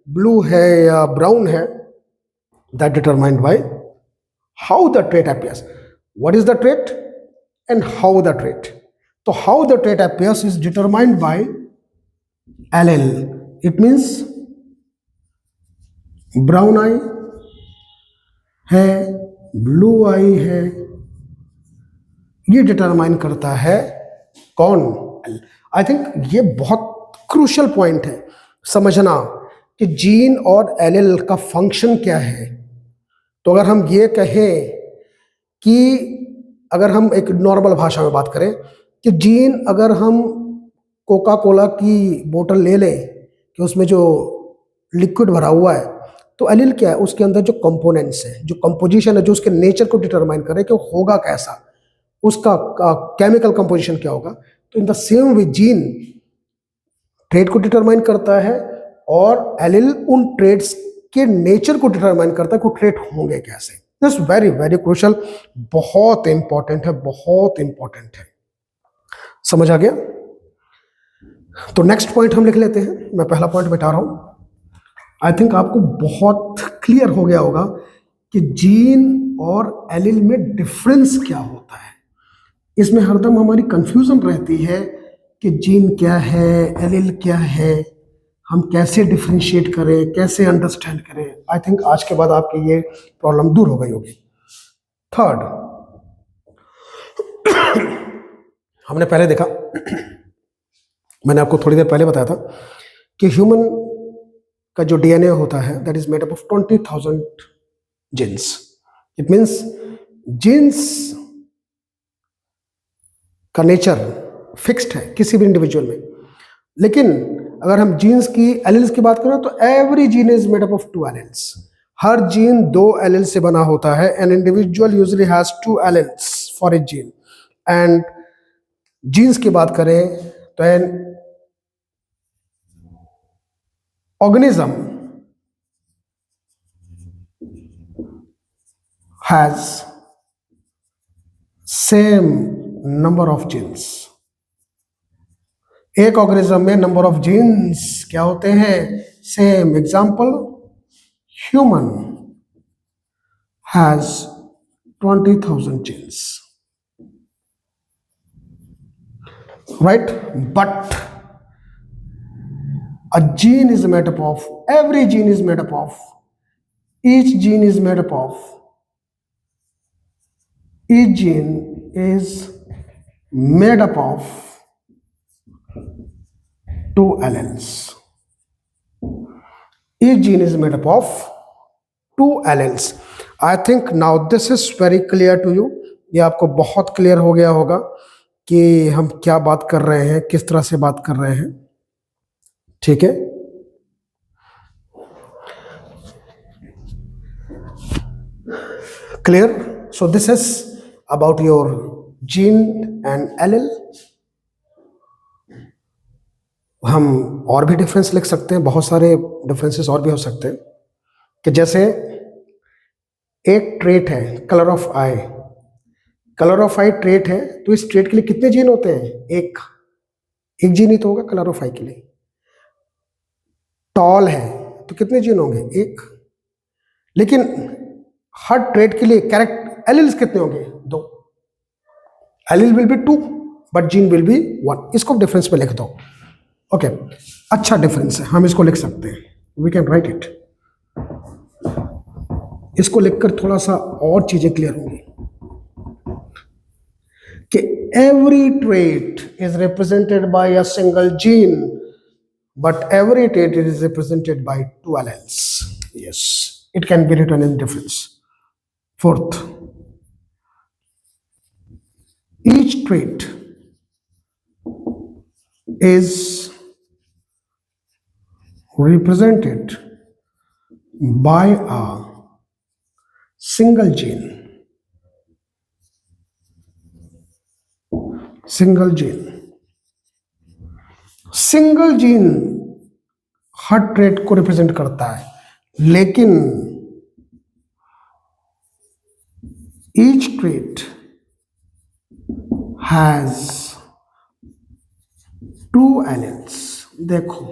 ब्लू है या ब्राउन है, that determined by how the trait appears, what is the trait and how the trait. तो how the trait appears is determined by allele. It means brown eye है, blue आई है, ये determine करता है कौन, आई थिंक ये बहुत crucial point है समझना कि जीन और एलेल का फंक्शन क्या है. तो अगर हम ये कहें कि अगर हम एक नॉर्मल भाषा में बात करें कि जीन, अगर हम कोका कोला की बोतल ले लें कि उसमें जो लिक्विड भरा हुआ है, तो एलील क्या है, उसके अंदर जो कंपोनेंट्स है, जो कंपोजिशन है, जो उसके नेचर को डिटरमाइन करे कि वो होगा कैसा, उसका केमिकल कंपोजिशन क्या होगा. तो in the same way gene trait को डिटरमाइन करता है और एलील उन ट्रेट्स के नेचर को डिटरमाइन करता है कि ट्रेट होंगे कैसे. दिस वेरी वेरी क्रूशियल, बहुत इंपॉर्टेंट है, बहुत इंपॉर्टेंट है. समझ आ गया? तो नेक्स्ट पॉइंट हम लिख लेते हैं. मैं पहला पॉइंट बता रहा हूं. आई थिंक आपको बहुत क्लियर हो गया होगा कि जीन और एलील में डिफरेंस क्या होता है. इसमें हरदम हमारी कंफ्यूजन रहती है कि जीन क्या है, एलील क्या है, हम कैसे डिफ्रेंशिएट करें, कैसे अंडरस्टैंड करें. आई थिंक आज के बाद आपकी ये प्रॉब्लम दूर हो गई होगी. थर्ड, हमने पहले देखा, मैंने आपको थोड़ी देर पहले बताया था कि ह्यूमन का जो डीएनए होता है that is made up of 20,000 genes. It means genes का नेचर फिक्स्ड है किसी भी इंडिविजुअल में, लेकिन अगर हम जीन्स की एलील्स की बात करें तो every gene is made up of 2 alleles. हर जीन 2 एलील से बना होता है. An individual usually has 2 alleles for a gene. And genes की बात करें तो an organism has same number of genes. एक ऑर्गेनिज्म में नंबर ऑफ जीन्स क्या होते हैं, same. Example, human has 20,000 genes, right? But a gene is made up of, every gene is made up of, each gene is made up of, each gene is made up of 2 alleles. Each gene is made up of 2 alleles. I think now this is very clear to you. ये आपको बहुत clear हो गया होगा कि हम क्या बात कर रहे हैं, किस तरह से बात कर रहे हैं. ठीक है. Clear? So this is about your gene and allele. हम और भी डिफरेंस लिख सकते हैं, बहुत सारे डिफरेंसेस और भी हो सकते हैं. कि जैसे एक ट्रेट है colour of I, colour of eye trait है, तो इस ट्रेट के लिए कितने जीन होते हैं, एक जीन ही तो होगा कलर ऑफ आई के लिए. टॉल है तो कितने जीन होंगे, एक. लेकिन हर ट्रेट के लिए कैरेक्टर एलील्स कितने होंगे, 2. Allele will be 2 but gene will be 1. इसको डिफरेंस में लिख दो. ओके, अच्छा डिफरेंस है, हम इसको लिख सकते हैं. We can write it. इसको लिखकर थोड़ा सा और चीजें क्लियर होंगी. कि every trait is represented by a single gene, but every trait is represented by two alleles. Yes, it can be written in difference. Fourth, each trait is represented by a single gene. Single gene हर trait को represent करता है, लेकिन each trait has two alleles. देखो,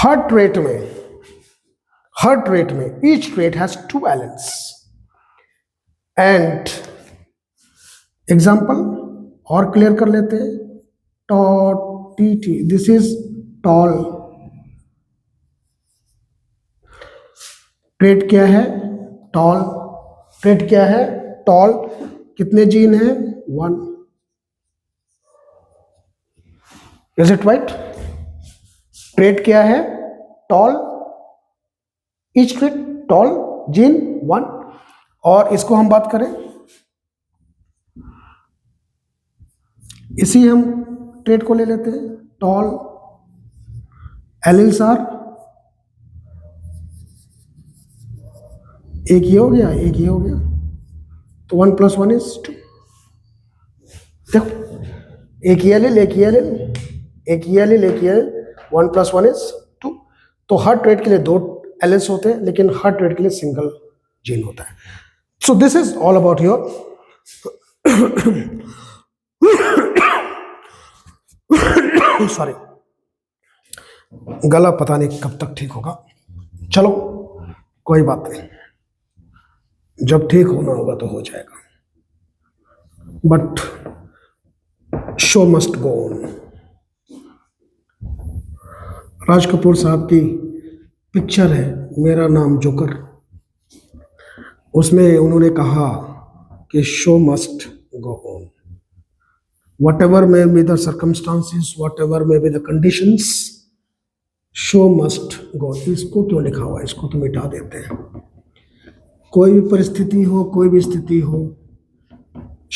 हर trait में each trait has two alleles. And example और clear कर लेते हैं. T, this is tall. Trait क्या है? टॉल. ट्रेट क्या है? टॉल. कितने जीन हैं? 1. Is it right? ट्रेट क्या है? Tall. Each trait tall, gene 1. और इसको हम बात करें, इसी हम ट्रेट को ले लेते हैं. टॉल, एलिल्स आर, एक ये हो गया, एक ये हो गया, तो 1 + 1 = 2. देखो, एक ये एलिल, एक ये एलिल, एक ये एलिल, एक ये एलिल, 1 + 1 = 2. तो हर ट्रेट के लिए 2 एलिल्स होते हैं, लेकिन हर ट्रेट के लिए सिंगल जीन होता है. So this is all about your sorry, गला पता नहीं कब तक ठीक होगा. चलो कोई बात नहीं, जब ठीक होना होगा तो हो जाएगा. But show must go on. Raj Kapoor साहब की पिक्चर है मेरा नाम जोकर, उसमें उन्होंने कहा कि show must go on. Whatever may be the circumstances, whatever may be the conditions, show must go. इसको क्यों लिखा हुआ है? इसको तो मिटा देते हैं. कोई भी परिस्थिति हो, कोई भी स्थिति हो,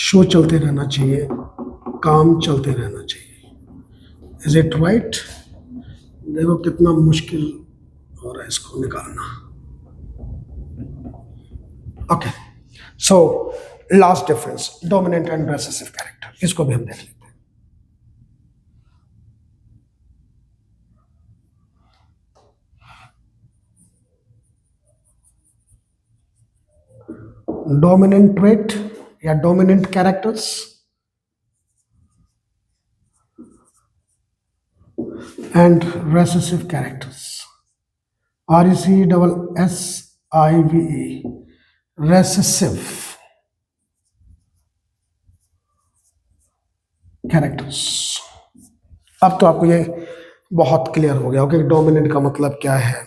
शो चलते रहना चाहिए, काम चलते रहना चाहिए. Is it right? देखो कितना मुश्किल हो रहा है इसको निकालना. Okay, so last difference, dominant and recessive character, इसको भी हम देख लेते हैं. डोमिनेंट ट्रेट या dominant characters and recessive characters. RECSSIVE, recessive characters. अब तो आपको ये बहुत क्लियर हो गया होगा कि डोमिनेंट का मतलब क्या है,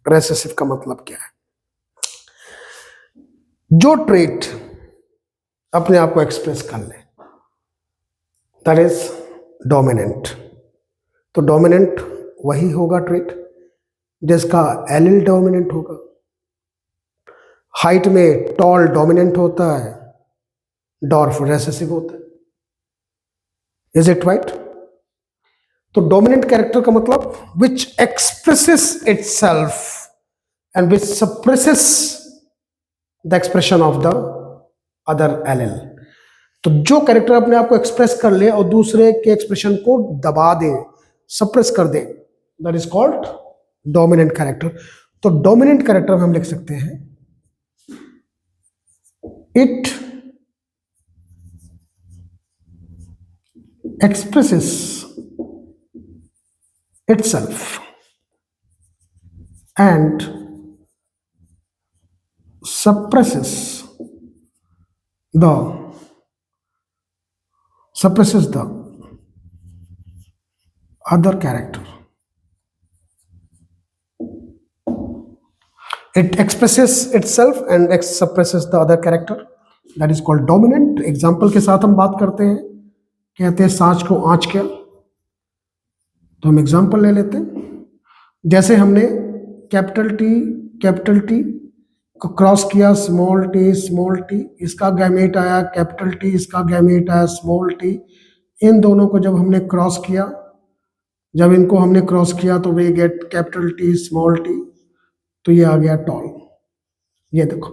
रेसेसिव का मतलब क्या है. जो ट्रेट अपने आप को एक्सप्रेस कर ले, दैट इज डोमिनेंट. तो डोमिनेंट वही होगा ट्रेट जिसका एलिल डोमिनेंट होगा. हाइट में टॉल डोमिनेंट होता है, डॉर्फ रेसेसिव होता है. Is it right? तो डोमिनेंट कैरेक्टर का मतलब which expresses itself and which suppresses the expression of the other allele. तो जो कैरेक्टर अपने आप को एक्सप्रेस कर ले और दूसरे के एक्सप्रेशन को दबा दे, सप्रेस कर दे, that is called dominant character. तो डोमिनेंट कैरेक्टर हम लिख सकते हैं, it expresses itself and suppresses the other character. It expresses itself and suppresses the other character. That is called dominant. Example के साथ हम बात करते हैं, कहते हैं सांच को आंच क्या। तो हम एग्जाम्पल ले लेते हैं, जैसे हमने कैपिटल टी को क्रॉस किया स्मॉल टी, इसका गैमेट आया कैपिटल टी, इसका गैमेट आया स्मॉल टी। इन दोनों को जब हमने क्रॉस किया, जब इनको हमने क्रॉस किया तो we get capital T small T, तो ये आ गया टॉल। ये देखो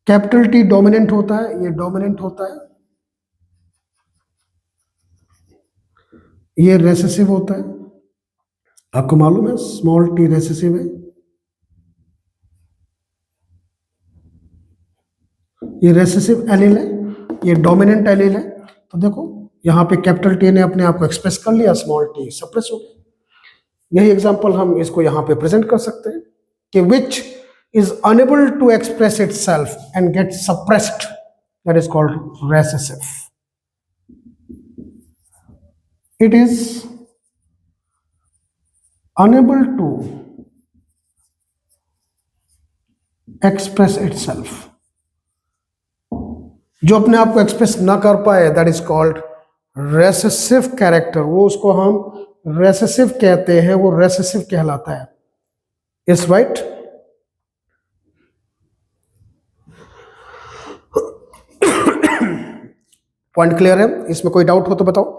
कैपिटल टी डोमिनेंट होता है, ये डोमिनेंट होता है, ये रेसेसिव होता है, आपको मालूम है स्मॉल टी रेसेसिव है, ये रेसेसिव एलील है, ये डोमिनेंट एलील है। तो देखो यहाँ पे कैपिटल टी ने अपने आप को एक्सप्रेस कर लिया, स्मॉल टी सप्रेस हो गया। यही एग्जांपल हम इसको यहाँ पे प्रेजेंट कर सकते हैं कि which is unable to express itself and get suppressed, that is called recessive. It is unable to express itself, जो अपने आप को एक्सप्रेस ना कर पाए, that is called recessive character. वो उसको हम रेसेसिव कहते हैं, वो रेसेसिव कहलाता है। इस राइट। पॉइंट क्लियर है? इसमें कोई डाउट हो तो बताओ।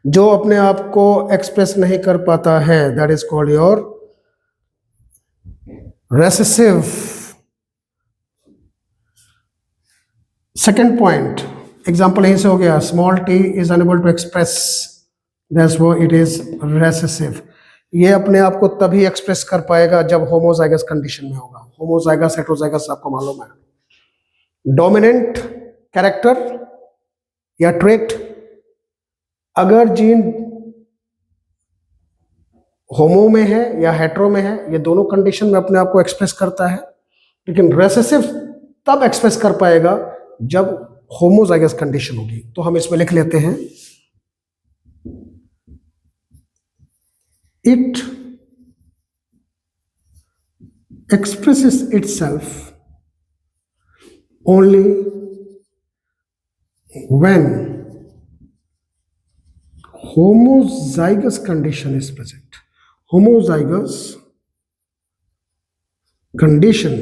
जो अपने आप को एक्सप्रेस नहीं कर पाता है, that is called your recessive. Second point, example यहीं से हो गया, small T is unable to express, that's वो इट इज रेसेसिव। ये अपने आप को तभी एक्सप्रेस कर पाएगा जब होमोजाइगस कंडीशन में होगा। होमोजाइगस हेटेरोजाइगस आपको मालूम है। डोमिनेंट कैरेक्टर या ट्रेट, अगर जीन होमो में है या हेट्रो में है, ये दोनों कंडीशन में अपने आप को एक्सप्रेस करता है, लेकिन रेसेसिव तब एक्सप्रेस कर पाएगा जब होमोजाइगस कंडीशन होगी। तो हम इसमें लिख लेते हैं, it expresses itself only when homozygous condition is present. Homozygous condition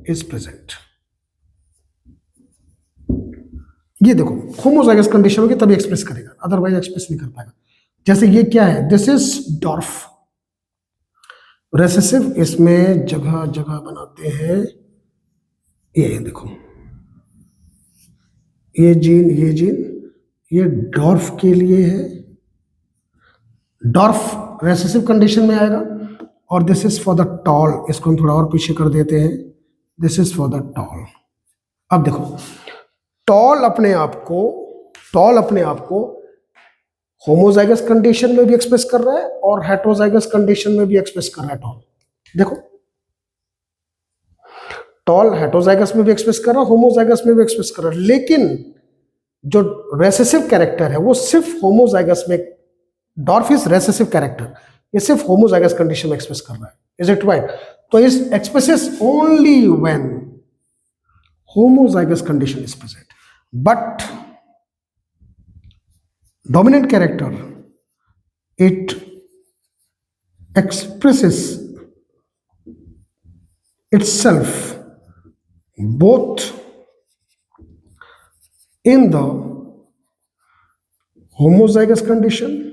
is present. ये देखो होमोजाइगस कंडीशन होगी तभी एक्सप्रेस करेगा, अदरवाइज एक्सप्रेस नहीं कर पाएगा। जैसे ये क्या है, दिस इज डॉर्फ रेसेसिव, इसमें जगह जगह बनाते हैं। ये देखो ये जीन ये डॉर्फ के लिए है, डॉर्फ रेसेसिव कंडीशन में आएगा। और this is for the tall, इसको हम थोड़ा और पीछे कर देते हैं, this is for the tall. अब देखो टॉल अपने आप को होमोजाइगस कंडीशन में भी एक्सप्रेस कर रहा है और हेटेरोजाइगस कंडीशन में भी एक्सप्रेस कर रहा है। टॉल देखो, टॉल हेटेरोजाइगस में भी एक्सप्रेस कर रहा है, होमोजाइगस में भी एक्सप्रेस कर रहा है, लेकिन जो रेसेसिव कैरेक्टर है वो सिर्फ होमोजाइगस में, डॉर्फ इज रेसेसिव कैरेक्टर, ये सिर्फ होमोजाइगस कंडीशन में एक्सप्रेस कर रहा है। Is it right? तो इस expresses only when homozygous condition is present, but dominant character, it expresses itself both in the homozygous condition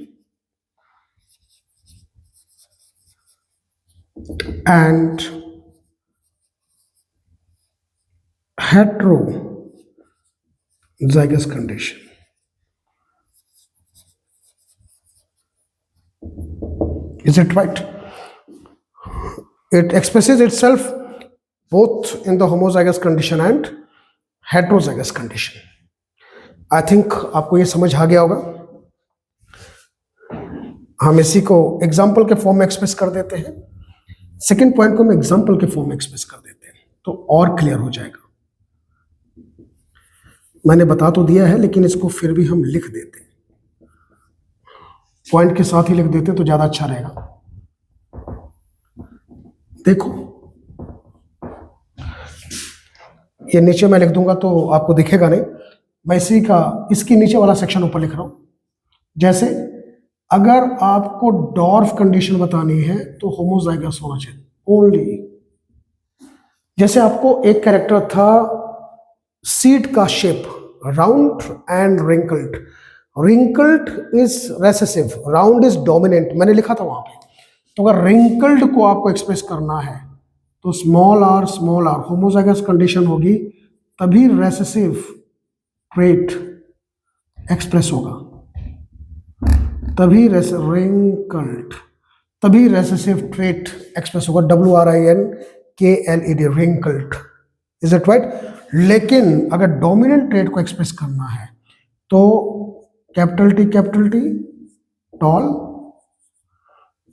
and heterozygous condition. Is it right? It expresses itself both in the homozygous condition and heterozygous condition. I think आपको ये समझ आ गया होगा। हम इसी को example के फॉर्म में एक्सप्रेस कर देते हैं, सेकेंड पॉइंट को हम एग्जाम्पल के फॉर्म में एक्सप्रेस कर देते हैं तो और क्लियर हो जाएगा। मैंने बता तो दिया है लेकिन इसको फिर भी हम लिख देते हैं, पॉइंट के साथ ही लिख देते हैं तो ज्यादा अच्छा रहेगा। देखो ये नीचे मैं लिख दूंगा तो आपको दिखेगा नहीं, मैं इसी का इसकी नीचे वाला सेक्शन ऊपर लिख रहा हूँ। जैसे अगर आपको डॉर्फ कंडीशन बतानी है तो होमोजाइगस होना चाहिए ओनली। जैसे आपको एक कैरेक्टर था सीड का shape round and wrinkled, wrinkled is recessive, round is dominant, मैंने लिखा था वहां पे। तो अगर रिंकल्ड को आपको एक्सप्रेस करना है तो स्मॉल आर होमोजाइगस कंडीशन होगी, तभी रेसेसिव ट्रेट एक्सप्रेस होगा, तभी रिंकल्ड, तभी रेसेसिव ट्रेट एक्सप्रेस होगा, WRINKLED, wrinkled. Is it right? लेकिन अगर डोमिनेंट ट्रेट को एक्सप्रेस करना है तो capital T tall,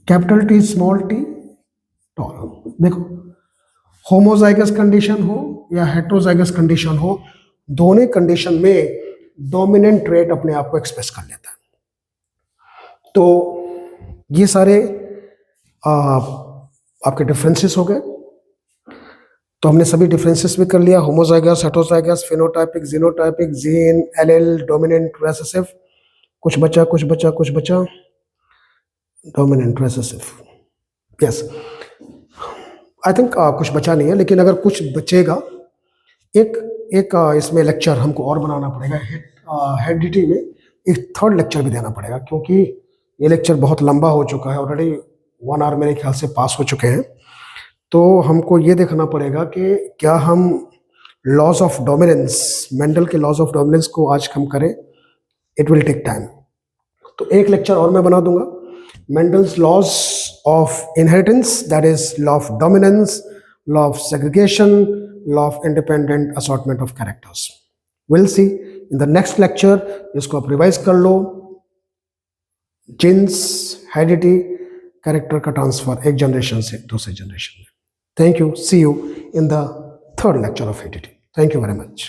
capital T स्मॉल t टॉल। देखो होमोजाइगस कंडीशन हो या हेट्रोजाइगस कंडीशन हो, दोनों कंडीशन में डोमिनेंट ट्रेट अपने आप को एक्सप्रेस कर लेता है। तो ये सारे आपके डिफरेंसेस हो गए। तो हमने सभी डिफरेंसेस भी कर लिया, homozygous, heterozygous, phenotypic, genotypic, gene, allele, dominant, recessive. कुछ बचा dominant, recessive, yes. I think कुछ बचा नहीं है, लेकिन अगर कुछ बचेगा, एक इसमें लेक्चर हमको और बनाना पड़ेगा, हेरिडिटी में एक थर्ड लेक्चर भी देना पड़ेगा, क्योंकि ये लेक्चर बहुत लंबा हो चुका है, ऑलरेडी 1 आवर मेरे ख्याल से पास हो चुके हैं। तो हमको ये देखना पड़ेगा कि क्या हम लॉज ऑफ डोमिनेंस, मेंडल के लॉज ऑफ डोमिनेंस को आज हम करें, इट विल टेक टाइम। तो एक लेक्चर और मैं बना दूंगा, Mendel's laws of inheritance, that is law of dominance, law of segregation, law of independent assortment of characters. Will see in the next lecture. इसको आप रिवाइज कर लो। जीन्स, हेरिडिटी, कैरेक्टर का ट्रांसफर एक जनरेशन से दूसरे जनरेशन में। Thank you. See you in the third lecture of heredity. Thank you very much.